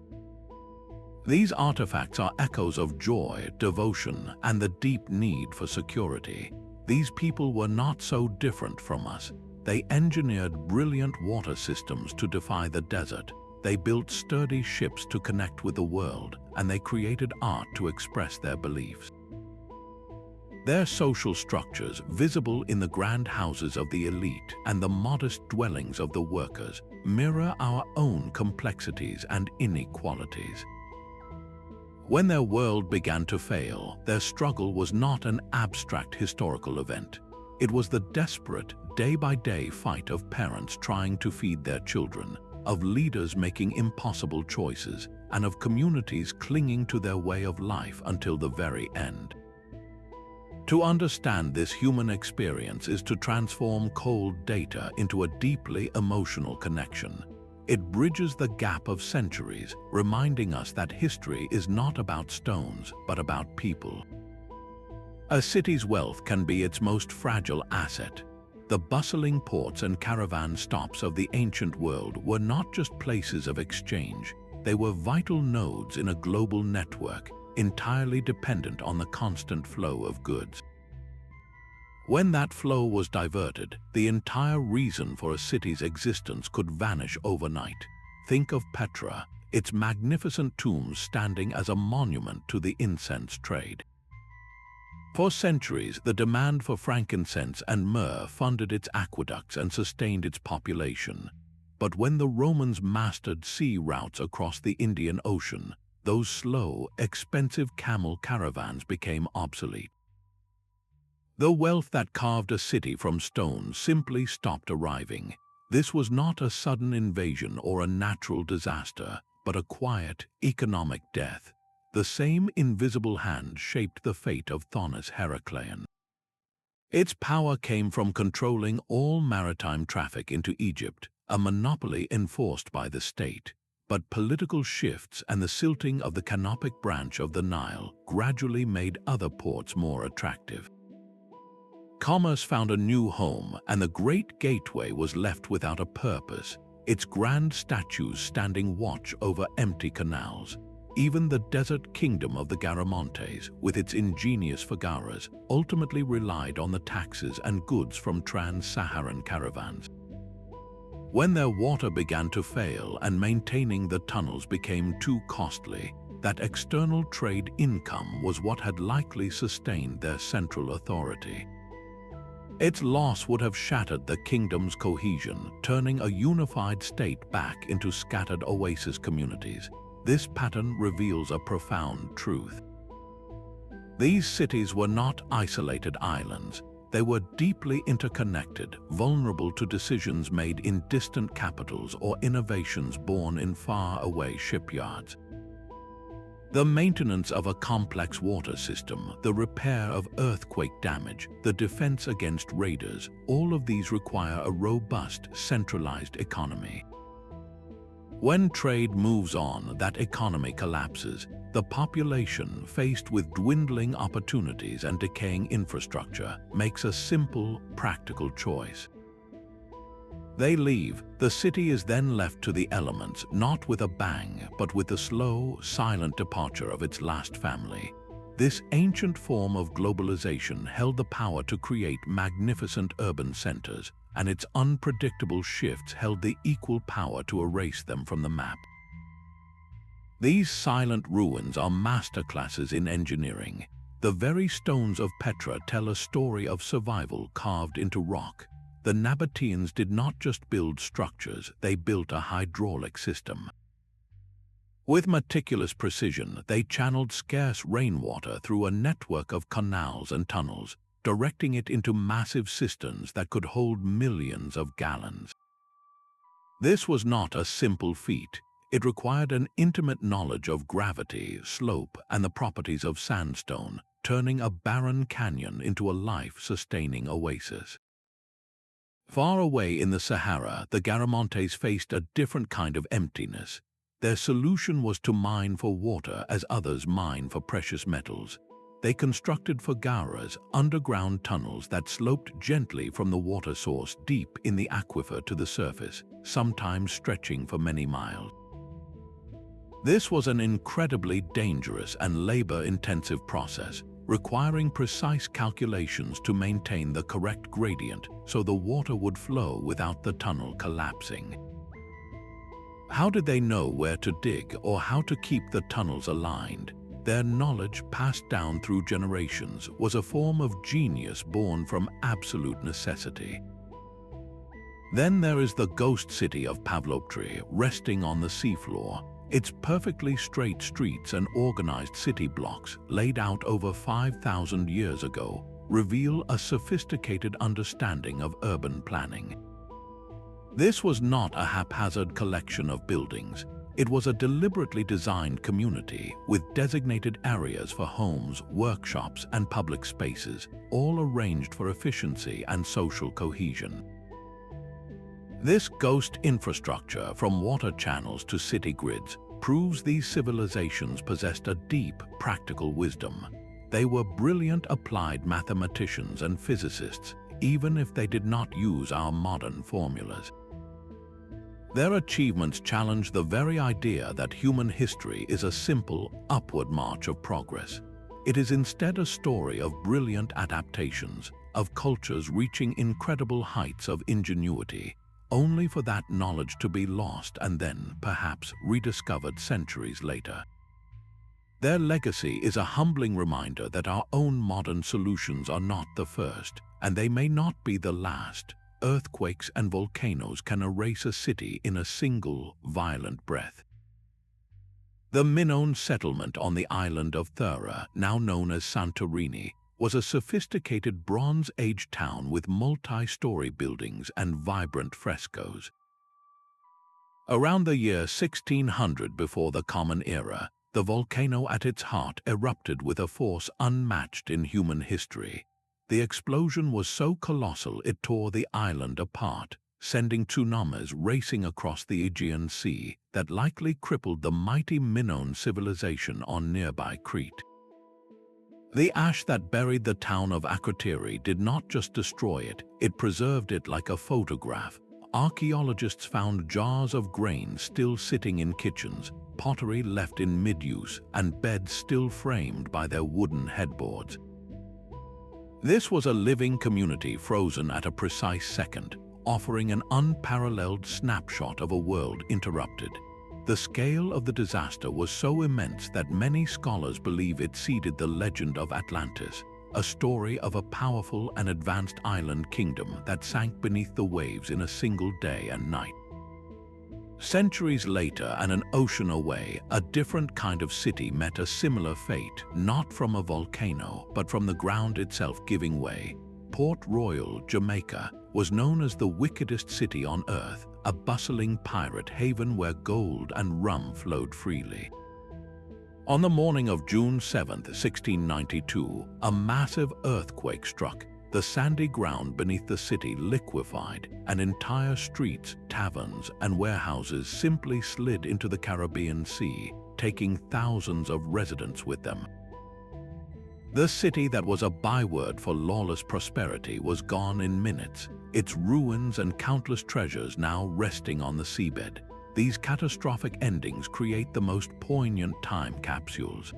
These artifacts are echoes of joy, devotion, and the deep need for security. These people were not so different from us. They engineered brilliant water systems to defy the desert. They built sturdy ships to connect with the world, and they created art to express their beliefs. Their social structures, visible in the grand houses of the elite and the modest dwellings of the workers, mirror our own complexities and inequalities. When their world began to fail, their struggle was not an abstract historical event. It was the desperate, day-by-day fight of parents trying to feed their children, of leaders making impossible choices, and of communities clinging to their way of life until the very end. To understand this human experience is to transform cold data into a deeply emotional connection. It bridges the gap of centuries, reminding us that history is not about stones, but about people. A city's wealth can be its most fragile asset. The bustling ports and caravan stops of the ancient world were not just places of exchange, they were vital nodes in a global network, entirely dependent on the constant flow of goods. When that flow was diverted, the entire reason for a city's existence could vanish overnight. Think of Petra, its magnificent tombs standing as a monument to the incense trade. For centuries, the demand for frankincense and myrrh funded its aqueducts and sustained its population. But when the Romans mastered sea routes across the Indian Ocean, those slow, expensive camel caravans became obsolete. The wealth that carved a city from stone simply stopped arriving. This was not a sudden invasion or a natural disaster, but a quiet, economic death. The same invisible hand shaped the fate of Thonis-Heracleion. Its power came from controlling all maritime traffic into Egypt, a monopoly enforced by the state. But political shifts and the silting of the canopic branch of the Nile gradually made other ports more attractive. Commerce found a new home, and the Great Gateway was left without a purpose, its grand statues standing watch over empty canals. Even the desert kingdom of the Garamantes, with its ingenious fagaras, ultimately relied on the taxes and goods from trans-Saharan caravans. When their water began to fail and maintaining the tunnels became too costly, that external trade income was what had likely sustained their central authority. Its loss would have shattered the kingdom's cohesion, turning a unified state back into scattered oasis communities. This pattern reveals a profound truth. These cities were not isolated islands. They were deeply interconnected, vulnerable to decisions made in distant capitals or innovations born in far-away shipyards. The maintenance of a complex water system, the repair of earthquake damage, the defense against raiders, all of these require a robust, centralized economy. When trade moves on, that economy collapses. The population, faced with dwindling opportunities and decaying infrastructure, makes a simple, practical choice. They leave. The city is then left to the elements, not with a bang, but with the slow, silent departure of its last family. This ancient form of globalization held the power to create magnificent urban centers, and its unpredictable shifts held the equal power to erase them from the map. These silent ruins are masterclasses in engineering. The very stones of Petra tell a story of survival carved into rock. The Nabateans did not just build structures, they built a hydraulic system. With meticulous precision, they channeled scarce rainwater through a network of canals and tunnels, directing it into massive cisterns that could hold millions of gallons. This was not a simple feat. It required an intimate knowledge of gravity, slope, and the properties of sandstone, turning a barren canyon into a life-sustaining oasis. Far away in the Sahara, the Garamantes faced a different kind of emptiness. Their solution was to mine for water as others mine for precious metals. They constructed fogaras, underground tunnels that sloped gently from the water source deep in the aquifer to the surface, sometimes stretching for many miles. This was an incredibly dangerous and labor-intensive process, requiring precise calculations to maintain the correct gradient so the water would flow without the tunnel collapsing. How did they know where to dig or how to keep the tunnels aligned? Their knowledge, passed down through generations, was a form of genius born from absolute necessity. Then there is the ghost city of Pavlopetri, resting on the seafloor. Its perfectly straight streets and organized city blocks, laid out over 5,000 years ago, reveal a sophisticated understanding of urban planning. This was not a haphazard collection of buildings. It was a deliberately designed community with designated areas for homes, workshops, and public spaces, all arranged for efficiency and social cohesion. This ghost infrastructure, from water channels to city grids, proves these civilizations possessed a deep, practical wisdom. They were brilliant applied mathematicians and physicists, even if they did not use our modern formulas. Their achievements challenge the very idea that human history is a simple, upward march of progress. It is instead a story of brilliant adaptations, of cultures reaching incredible heights of ingenuity, only for that knowledge to be lost and then, perhaps, rediscovered centuries later. Their legacy is a humbling reminder that our own modern solutions are not the first, and they may not be the last. Earthquakes and volcanoes can erase a city in a single, violent breath. The Minoan settlement on the island of Thera, now known as Santorini, was a sophisticated Bronze Age town with multi-story buildings and vibrant frescoes. Around the year 1600 before the Common Era, the volcano at its heart erupted with a force unmatched in human history. The explosion was so colossal it tore the island apart, sending tsunamis racing across the Aegean Sea that likely crippled the mighty Minoan civilization on nearby Crete. The ash that buried the town of Akrotiri did not just destroy it, it preserved it like a photograph. Archaeologists found jars of grain still sitting in kitchens, pottery left in mid-use, and beds still framed by their wooden headboards. This was a living community frozen at a precise second, offering an unparalleled snapshot of a world interrupted. The scale of the disaster was so immense that many scholars believe it seeded the legend of Atlantis, a story of a powerful and advanced island kingdom that sank beneath the waves in a single day and night. Centuries later and an ocean away, a different kind of city met a similar fate, not from a volcano, but from the ground itself giving way. Port Royal, Jamaica, was known as the wickedest city on earth, a bustling pirate haven where gold and rum flowed freely. On the morning of June 7, 1692, a massive earthquake struck. The sandy ground beneath the city liquefied, and entire streets, taverns, and warehouses simply slid into the Caribbean Sea, taking thousands of residents with them. The city that was a byword for lawless prosperity was gone in minutes, its ruins and countless treasures now resting on the seabed. These catastrophic endings create the most poignant time capsules.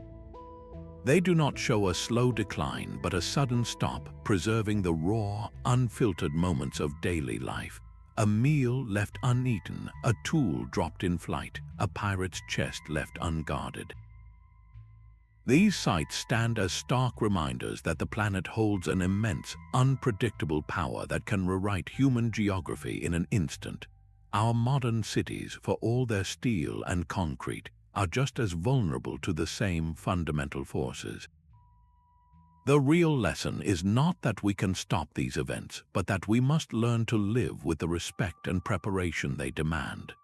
They do not show a slow decline, but a sudden stop, preserving the raw, unfiltered moments of daily life. a meal left uneaten, a tool dropped in flight, a pirate's chest left unguarded. These sites stand as stark reminders that the planet holds an immense, unpredictable power that can rewrite human geography in an instant. Our modern cities, for all their steel and concrete, are just as vulnerable to the same fundamental forces. The real lesson is not that we can stop these events, but that we must learn to live with the respect and preparation they demand.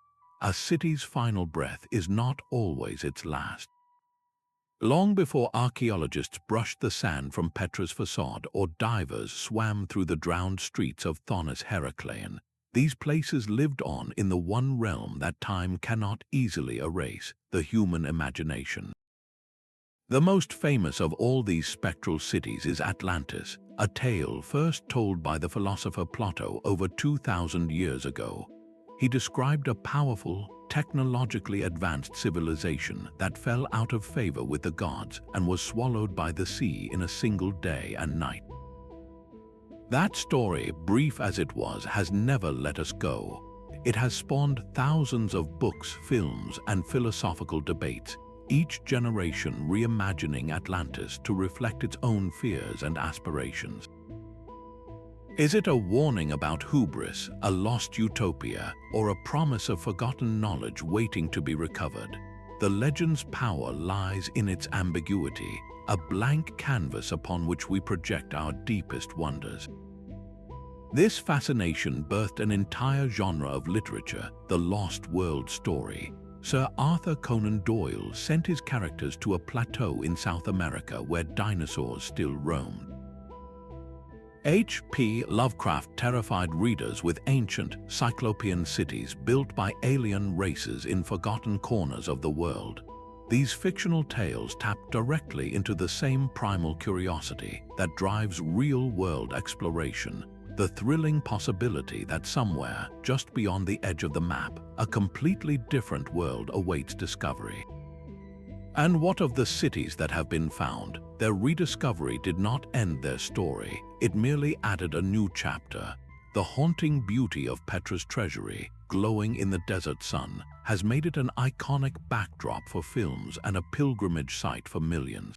A city's final breath is not always its last. Long before archaeologists brushed the sand from Petra's facade or divers swam through the drowned streets of Thonis-Heracleion, these places lived on in the one realm that time cannot easily erase, the human imagination. The most famous of all these spectral cities is Atlantis, a tale first told by the philosopher Plato over 2,000 years ago. He described a powerful, technologically advanced civilization that fell out of favor with the gods and was swallowed by the sea in a single day and night. That story, brief as it was, has never let us go. It has spawned thousands of books, films, and philosophical debates, each generation reimagining Atlantis to reflect its own fears and aspirations. Is it a warning about hubris, a lost utopia, or a promise of forgotten knowledge waiting to be recovered? The legend's power lies in its ambiguity, a blank canvas upon which we project our deepest wonders. This fascination birthed an entire genre of literature, the Lost World story. Sir Arthur Conan Doyle sent his characters to a plateau in South America where dinosaurs still roamed. H.P. Lovecraft terrified readers with ancient, cyclopean cities built by alien races in forgotten corners of the world. These fictional tales tap directly into the same primal curiosity that drives real-world exploration, the thrilling possibility that somewhere, just beyond the edge of the map, a completely different world awaits discovery. And what of the cities that have been found? Their rediscovery did not end their story, it merely added a new chapter. The haunting beauty of Petra's treasury, glowing in the desert sun, has made it an iconic backdrop for films and a pilgrimage site for millions.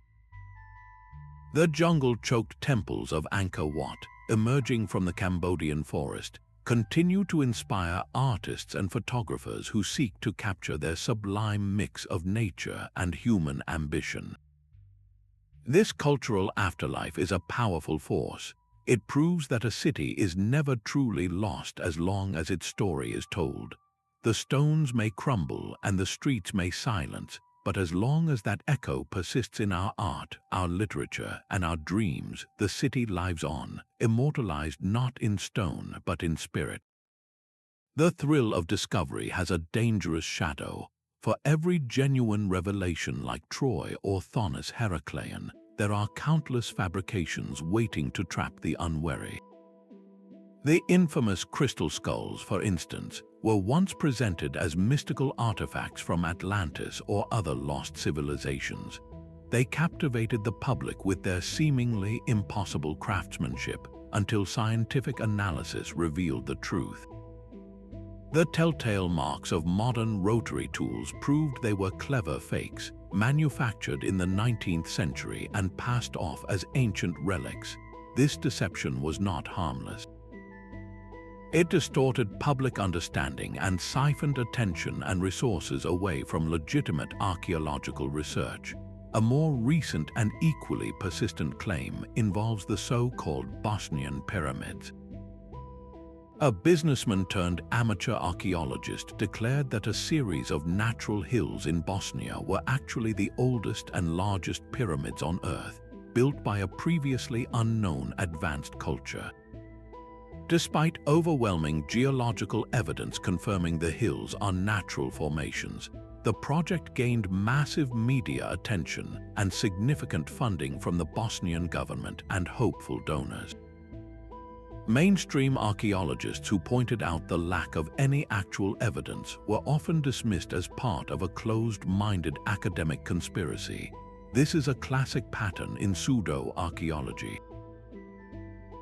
The jungle-choked temples of Angkor Wat, emerging from the Cambodian forest, continue to inspire artists and photographers who seek to capture their sublime mix of nature and human ambition. This cultural afterlife is a powerful force. It proves that a city is never truly lost as long as its story is told. The stones may crumble and the streets may silence, but as long as that echo persists in our art, our literature, and our dreams, the city lives on, immortalized not in stone but in spirit. The thrill of discovery has a dangerous shadow. For every genuine revelation like Troy or Thonis-Heracleion, there are countless fabrications waiting to trap the unwary. The infamous crystal skulls, for instance, were once presented as mystical artifacts from Atlantis or other lost civilizations. They captivated the public with their seemingly impossible craftsmanship until scientific analysis revealed the truth. The telltale marks of modern rotary tools proved they were clever fakes, manufactured in the 19th century and passed off as ancient relics. This deception was not harmless. It distorted public understanding and siphoned attention and resources away from legitimate archaeological research. A more recent and equally persistent claim involves the so-called Bosnian pyramids. A businessman turned amateur archaeologist declared that a series of natural hills in Bosnia were actually the oldest and largest pyramids on Earth, built by a previously unknown advanced culture. Despite overwhelming geological evidence confirming the hills are natural formations, the project gained massive media attention and significant funding from the Bosnian government and hopeful donors. Mainstream archaeologists who pointed out the lack of any actual evidence were often dismissed as part of a closed-minded academic conspiracy. This is a classic pattern in pseudo-archaeology.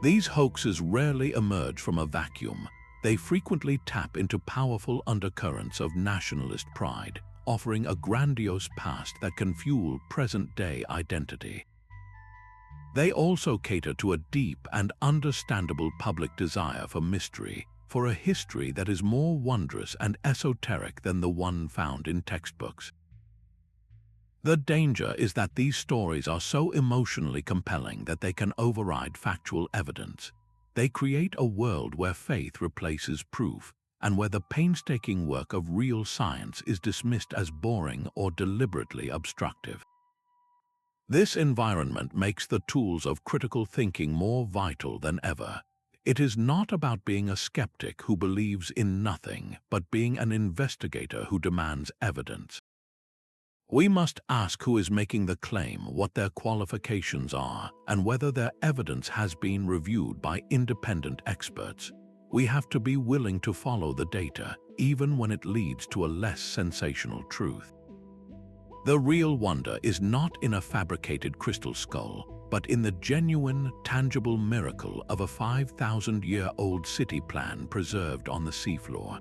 These hoaxes rarely emerge from a vacuum. they frequently tap into powerful undercurrents of nationalist pride, offering a grandiose past that can fuel present-day identity. They also cater to a deep and understandable public desire for mystery, for a history that is more wondrous and esoteric than the one found in textbooks. The danger is that these stories are so emotionally compelling that they can override factual evidence. They create a world where faith replaces proof, and where the painstaking work of real science is dismissed as boring or deliberately obstructive. This environment makes the tools of critical thinking more vital than ever. It is not about being a skeptic who believes in nothing, but being an investigator who demands evidence. We must ask who is making the claim, what their qualifications are, and whether their evidence has been reviewed by independent experts. We have to be willing to follow the data, even when it leads to a less sensational truth. The real wonder is not in a fabricated crystal skull, but in the genuine, tangible miracle of a 5,000-year-old city plan preserved on the seafloor.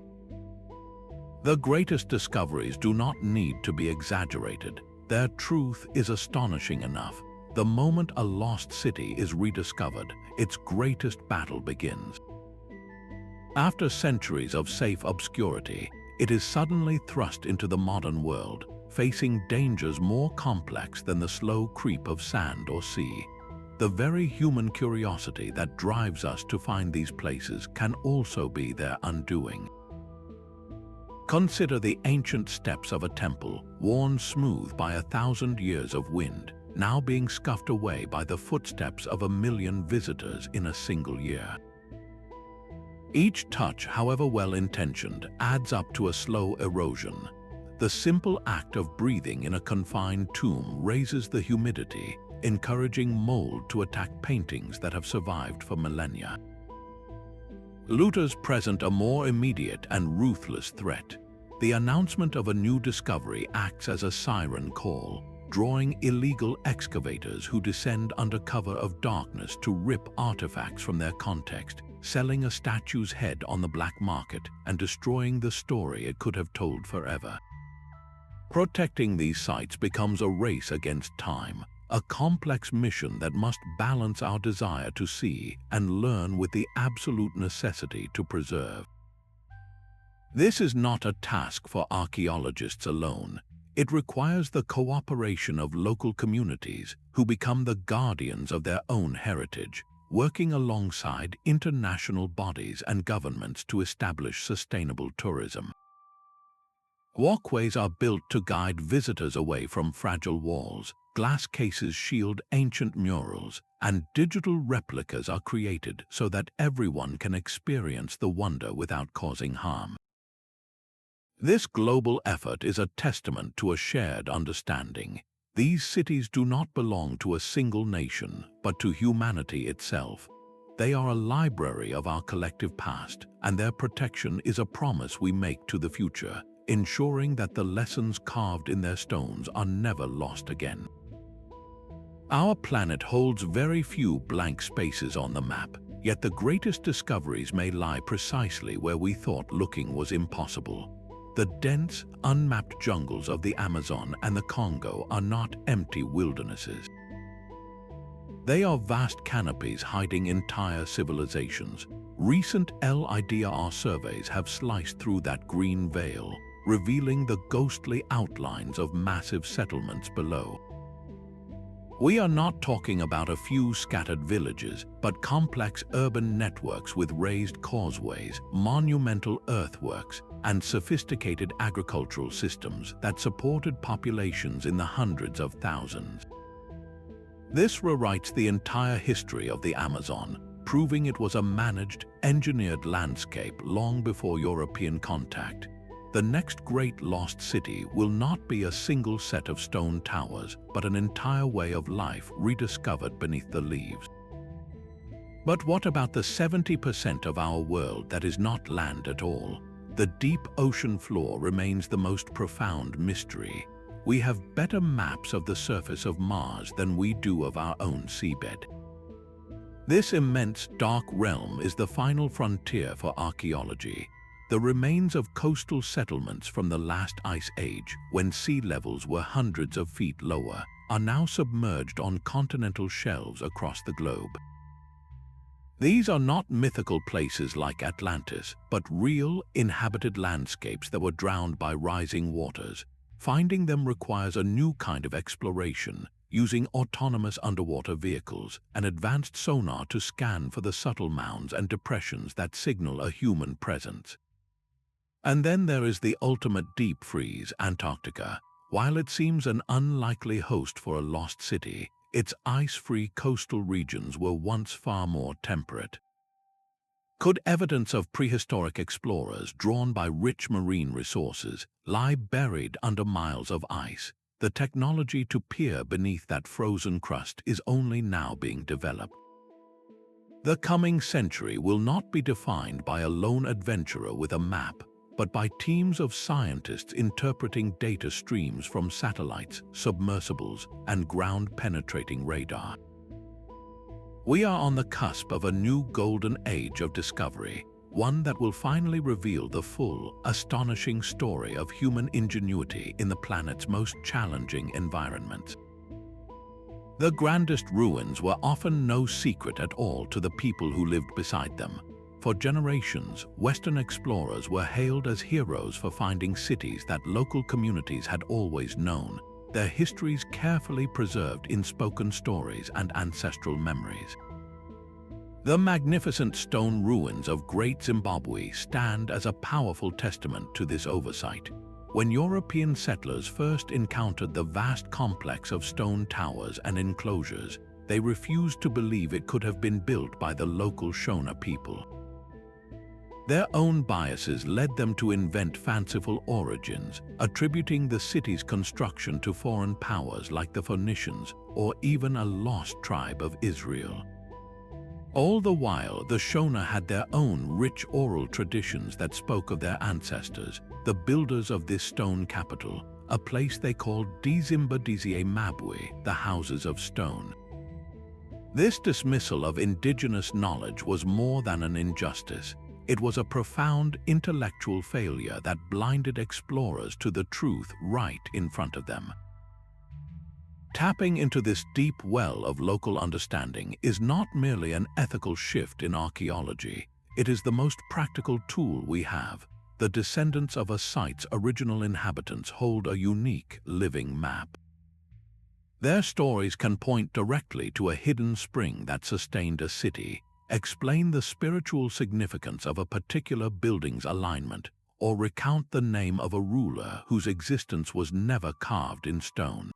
The greatest discoveries do not need to be exaggerated. Their truth is astonishing enough. The moment a lost city is rediscovered, its greatest battle begins. After centuries of safe obscurity, it is suddenly thrust into the modern world, facing dangers more complex than the slow creep of sand or sea. The very human curiosity that drives us to find these places can also be their undoing. Consider the ancient steps of a temple, worn smooth by 1,000 years of wind, now being scuffed away by the footsteps of 1 million visitors in a single year. Each touch, however well-intentioned, adds up to a slow erosion. The simple act of breathing in a confined tomb raises the humidity, encouraging mold to attack paintings that have survived for millennia. Looters present a more immediate and ruthless threat. The announcement of a new discovery acts as a siren call, drawing illegal excavators who descend under cover of darkness to rip artifacts from their context, selling a statue's head on the black market and destroying the story it could have told forever. Protecting these sites becomes a race against time, a complex mission that must balance our desire to see and learn with the absolute necessity to preserve. This is not a task for archaeologists alone. It requires the cooperation of local communities who become the guardians of their own heritage, working alongside international bodies and governments to establish sustainable tourism. Walkways are built to guide visitors away from fragile walls, glass cases shield ancient murals, and digital replicas are created so that everyone can experience the wonder without causing harm. This global effort is a testament to a shared understanding. These cities do not belong to a single nation, but to humanity itself. They are a library of our collective past, and their protection is a promise we make to the future, ensuring that the lessons carved in their stones are never lost again. Our planet holds very few blank spaces on the map, yet the greatest discoveries may lie precisely where we thought looking was impossible. The dense, unmapped jungles of the Amazon and the Congo are not empty wildernesses. They are vast canopies hiding entire civilizations. Recent LIDAR surveys have sliced through that green veil, revealing the ghostly outlines of massive settlements below. We are not talking about a few scattered villages, but complex urban networks with raised causeways, monumental earthworks, and sophisticated agricultural systems that supported populations in the hundreds of thousands. This rewrites the entire history of the Amazon, proving it was a managed, engineered landscape long before European contact. The next great lost city will not be a single set of stone towers, but an entire way of life rediscovered beneath the leaves. But what about the 70% of our world that is not land at all? The deep ocean floor remains the most profound mystery. We have better maps of the surface of Mars than we do of our own seabed. This immense dark realm is the final frontier for archaeology. The remains of coastal settlements from the last ice age, when sea levels were hundreds of feet lower, are now submerged on continental shelves across the globe. These are not mythical places like Atlantis, but real, inhabited landscapes that were drowned by rising waters. Finding them requires a new kind of exploration, using autonomous underwater vehicles and advanced sonar to scan for the subtle mounds and depressions that signal a human presence. And then there is the ultimate deep freeze, Antarctica. While it seems an unlikely host for a lost city, its ice-free coastal regions were once far more temperate. Could evidence of prehistoric explorers drawn by rich marine resources lie buried under miles of ice? The technology to peer beneath that frozen crust is only now being developed. The coming century will not be defined by a lone adventurer with a map, but by teams of scientists interpreting data streams from satellites, submersibles, and ground-penetrating radar. We are on the cusp of a new golden age of discovery, one that will finally reveal the full, astonishing story of human ingenuity in the planet's most challenging environments. The grandest ruins were often no secret at all to the people who lived beside them. For generations, Western explorers were hailed as heroes for finding cities that local communities had always known, their histories carefully preserved in spoken stories and ancestral memories. The magnificent stone ruins of Great Zimbabwe stand as a powerful testament to this oversight. When European settlers first encountered the vast complex of stone towers and enclosures, they refused to believe it could have been built by the local Shona people. Their own biases led them to invent fanciful origins, attributing the city's construction to foreign powers like the Phoenicians or even a lost tribe of Israel. All the while, the Shona had their own rich oral traditions that spoke of their ancestors, the builders of this stone capital, a place they called Mabwe, the Houses of Stone. This dismissal of indigenous knowledge was more than an injustice. It was a profound intellectual failure that blinded explorers to the truth right in front of them. Tapping into this deep well of local understanding is not merely an ethical shift in archaeology, it is the most practical tool we have. The descendants of a site's original inhabitants hold a unique, living map. Their stories can point directly to a hidden spring that sustained a city, explain the spiritual significance of a particular building's alignment, or recount the name of a ruler whose existence was never carved in stone.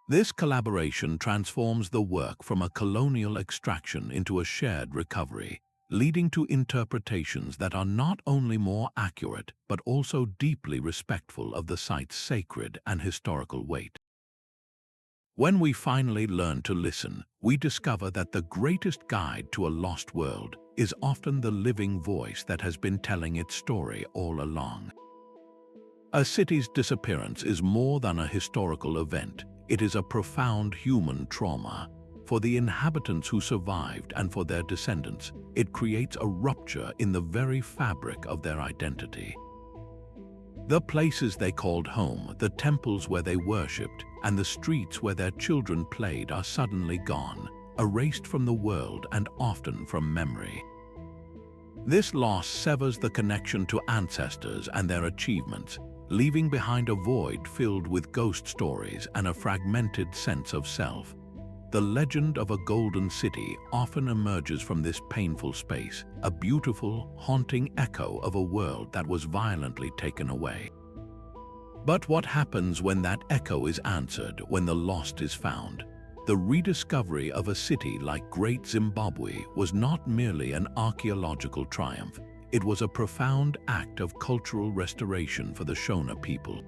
This collaboration transforms the work from a colonial extraction into a shared recovery, leading to interpretations that are not only more accurate but also deeply respectful of the site's sacred and historical weight. When we finally learn to listen, we discover that the greatest guide to a lost world is often the living voice that has been telling its story all along. A city's disappearance is more than a historical event. It is a profound human trauma. For the inhabitants who survived and for their descendants, it creates a rupture in the very fabric of their identity. The places they called home, the temples where they worshipped, and the streets where their children played are suddenly gone, erased from the world and often from memory. This loss severs the connection to ancestors and their achievements, leaving behind a void filled with ghost stories and a fragmented sense of self. The legend of a golden city often emerges from this painful space, a beautiful, haunting echo of a world that was violently taken away. But what happens when that echo is answered, when the lost is found? The rediscovery of a city like Great Zimbabwe was not merely an archaeological triumph. It was a profound act of cultural restoration for the Shona people.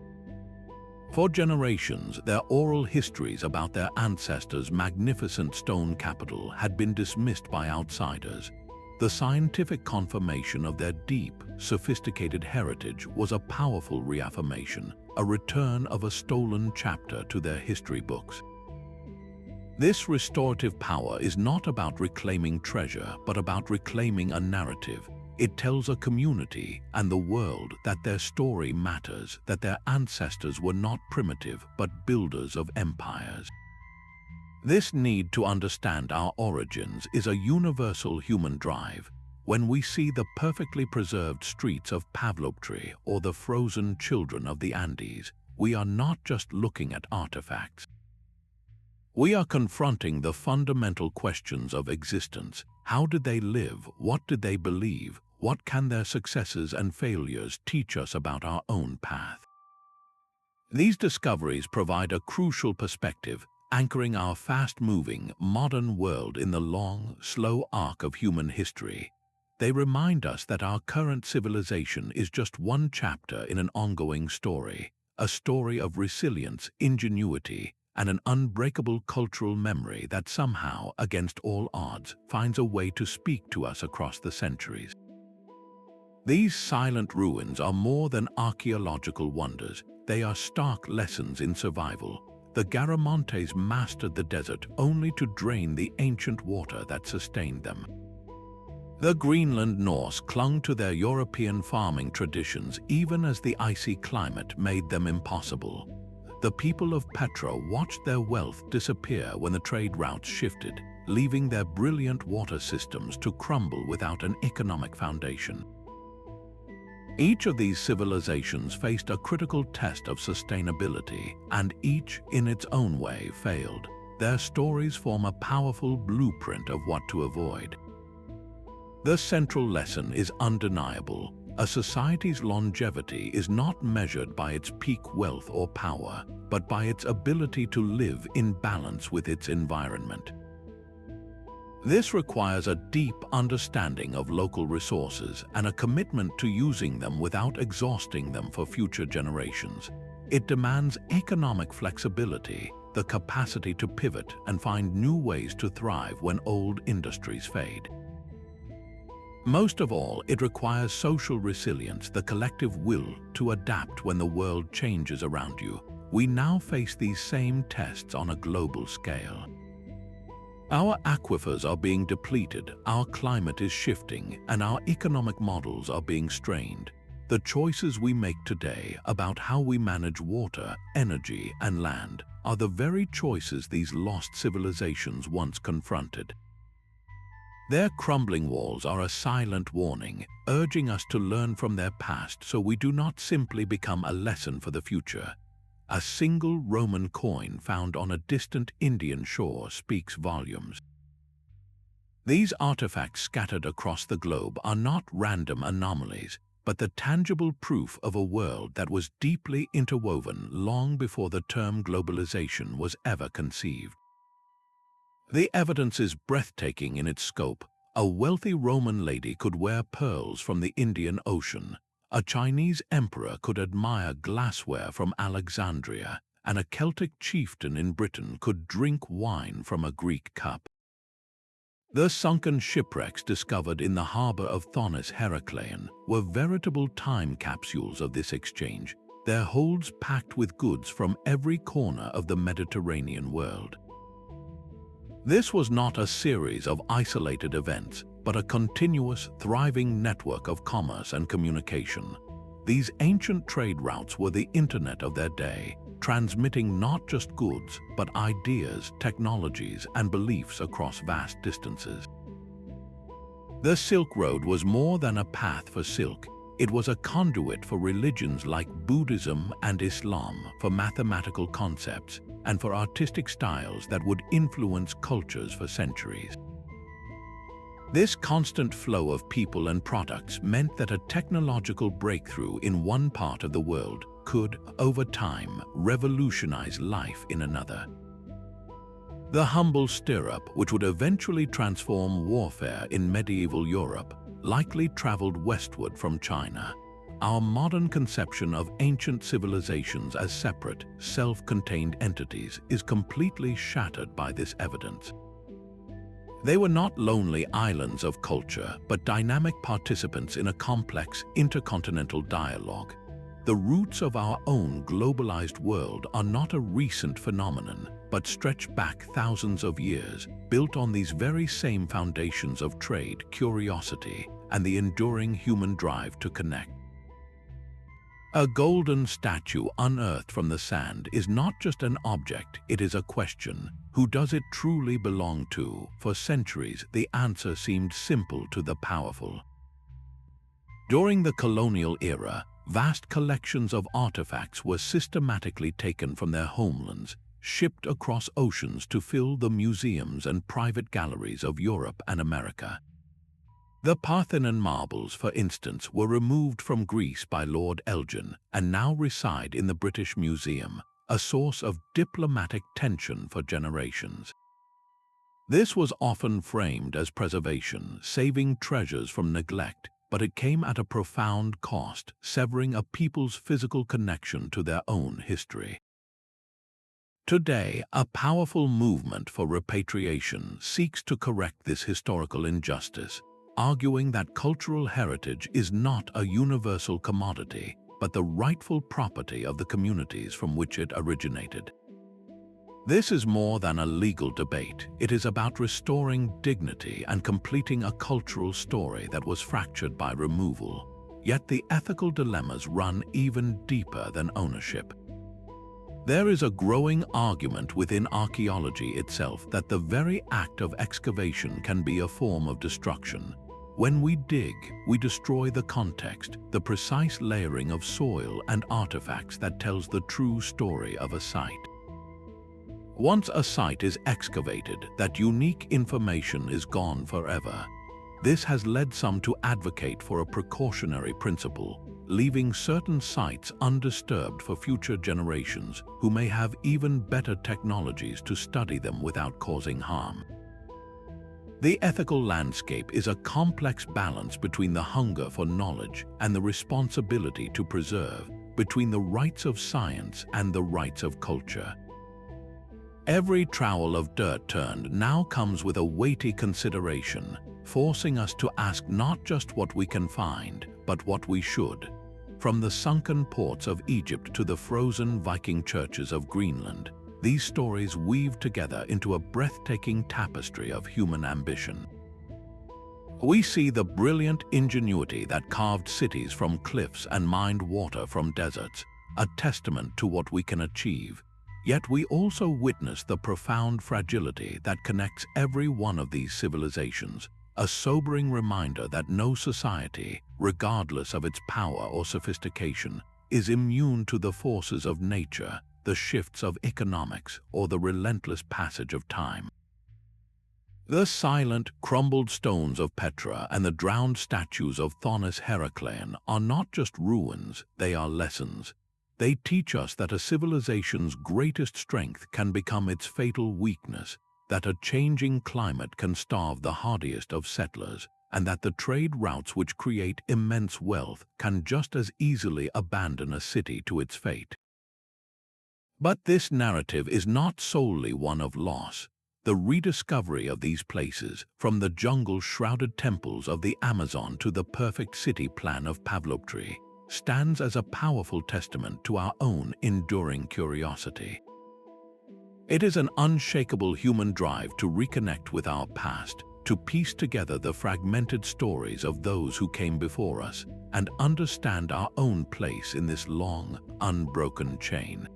For generations, their oral histories about their ancestors' magnificent stone capital had been dismissed by outsiders. The scientific confirmation of their deep, sophisticated heritage was a powerful reaffirmation, a return of a stolen chapter to their history books. This restorative power is not about reclaiming treasure, but about reclaiming a narrative. It tells a community and the world that their story matters, that their ancestors were not primitive, but builders of empires. This need to understand our origins is a universal human drive. When we see the perfectly preserved streets of Pavlopetri or the frozen children of the Andes, we are not just looking at artifacts. We are confronting the fundamental questions of existence. How did they live? What did they believe? What can their successes and failures teach us about our own path? These discoveries provide a crucial perspective, anchoring our fast-moving, modern world in the long, slow arc of human history. They remind us that our current civilization is just one chapter in an ongoing story, a story of resilience, ingenuity, and an unbreakable cultural memory that somehow, against all odds, finds a way to speak to us across the centuries. These silent ruins are more than archaeological wonders. They are stark lessons in survival. The Garamantes mastered the desert only to drain the ancient water that sustained them. The Greenland Norse clung to their European farming traditions even as the icy climate made them impossible. The people of Petra watched their wealth disappear when the trade routes shifted, leaving their brilliant water systems to crumble without an economic foundation. Each of these civilizations faced a critical test of sustainability, and each, in its own way, failed. Their stories form a powerful blueprint of what to avoid. The central lesson is undeniable. A society's longevity is not measured by its peak wealth or power, but by its ability to live in balance with its environment. This requires a deep understanding of local resources and a commitment to using them without exhausting them for future generations. It demands economic flexibility, the capacity to pivot and find new ways to thrive when old industries fade. Most of all, it requires social resilience, the collective will to adapt when the world changes around you. We now face these same tests on a global scale. Our aquifers are being depleted, our climate is shifting, and our economic models are being strained. The choices we make today about how we manage water, energy, and land are the very choices these lost civilizations once confronted. Their crumbling walls are a silent warning, urging us to learn from their past so we do not simply become a lesson for the future. A single Roman coin found on a distant Indian shore speaks volumes. These artifacts scattered across the globe are not random anomalies, but the tangible proof of a world that was deeply interwoven long before the term globalization was ever conceived. The evidence is breathtaking in its scope. A wealthy Roman lady could wear pearls from the Indian Ocean. A Chinese emperor could admire glassware from Alexandria, and a Celtic chieftain in Britain could drink wine from a Greek cup. The sunken shipwrecks discovered in the harbor of Thonis-Heracleion were veritable time capsules of this exchange, their holds packed with goods from every corner of the Mediterranean world. This was not a series of isolated events, but a continuous, thriving network of commerce and communication. These ancient trade routes were the internet of their day, transmitting not just goods, but ideas, technologies, and beliefs across vast distances. The Silk Road was more than a path for silk. It was a conduit for religions like Buddhism and Islam, for mathematical concepts, and for artistic styles that would influence cultures for centuries. This constant flow of people and products meant that a technological breakthrough in one part of the world could, over time, revolutionize life in another. The humble stirrup, which would eventually transform warfare in medieval Europe, likely traveled westward from China. Our modern conception of ancient civilizations as separate, self-contained entities is completely shattered by this evidence. They were not lonely islands of culture, but dynamic participants in a complex, intercontinental dialogue. The roots of our own globalized world are not a recent phenomenon, but stretch back thousands of years, built on these very same foundations of trade, curiosity, and the enduring human drive to connect. A golden statue unearthed from the sand is not just an object, it is a question. Who does it truly belong to? For centuries, the answer seemed simple to the powerful. During the colonial era, vast collections of artifacts were systematically taken from their homelands, shipped across oceans to fill the museums and private galleries of Europe and America. The Parthenon marbles, for instance, were removed from Greece by Lord Elgin and now reside in the British Museum, a source of diplomatic tension for generations. This was often framed as preservation, saving treasures from neglect, but it came at a profound cost, severing a people's physical connection to their own history. Today, a powerful movement for repatriation seeks to correct this historical injustice, arguing that cultural heritage is not a universal commodity, but the rightful property of the communities from which it originated. This is more than a legal debate. It is about restoring dignity and completing a cultural story that was fractured by removal. Yet the ethical dilemmas run even deeper than ownership. There is a growing argument within archaeology itself that the very act of excavation can be a form of destruction. When we dig, we destroy the context, the precise layering of soil and artifacts that tells the true story of a site. Once a site is excavated, that unique information is gone forever. This has led some to advocate for a precautionary principle, leaving certain sites undisturbed for future generations who may have even better technologies to study them without causing harm. The ethical landscape is a complex balance between the hunger for knowledge and the responsibility to preserve, between the rights of science and the rights of culture. Every trowel of dirt turned now comes with a weighty consideration, forcing us to ask not just what we can find, but what we should. From the sunken ports of Egypt to the frozen Viking churches of Greenland, these stories weave together into a breathtaking tapestry of human ambition. We see the brilliant ingenuity that carved cities from cliffs and mined water from deserts, a testament to what we can achieve. Yet we also witness the profound fragility that connects every one of these civilizations, a sobering reminder that no society, regardless of its power or sophistication, is immune to the forces of nature, the shifts of economics, or the relentless passage of time. The silent, crumbled stones of Petra and the drowned statues of Thonis-Heracleion are not just ruins, they are lessons. They teach us that a civilization's greatest strength can become its fatal weakness, that a changing climate can starve the hardiest of settlers, and that the trade routes which create immense wealth can just as easily abandon a city to its fate. But this narrative is not solely one of loss. The rediscovery of these places, from the jungle-shrouded temples of the Amazon to the perfect city plan of Pavlopetri, stands as a powerful testament to our own enduring curiosity. It is an unshakable human drive to reconnect with our past, to piece together the fragmented stories of those who came before us, and understand our own place in this long, unbroken chain.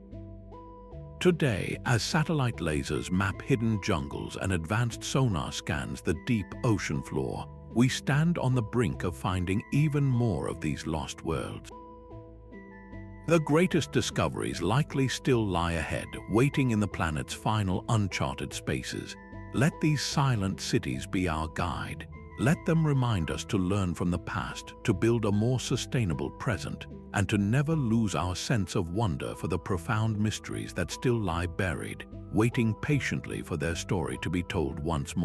Today, as satellite lasers map hidden jungles and advanced sonar scans the deep ocean floor, we stand on the brink of finding even more of these lost worlds. The greatest discoveries likely still lie ahead, waiting in the planet's final uncharted spaces. Let these silent cities be our guide. Let them remind us to learn from the past, to build a more sustainable present, and to never lose our sense of wonder for the profound mysteries that still lie buried, waiting patiently for their story to be told once more.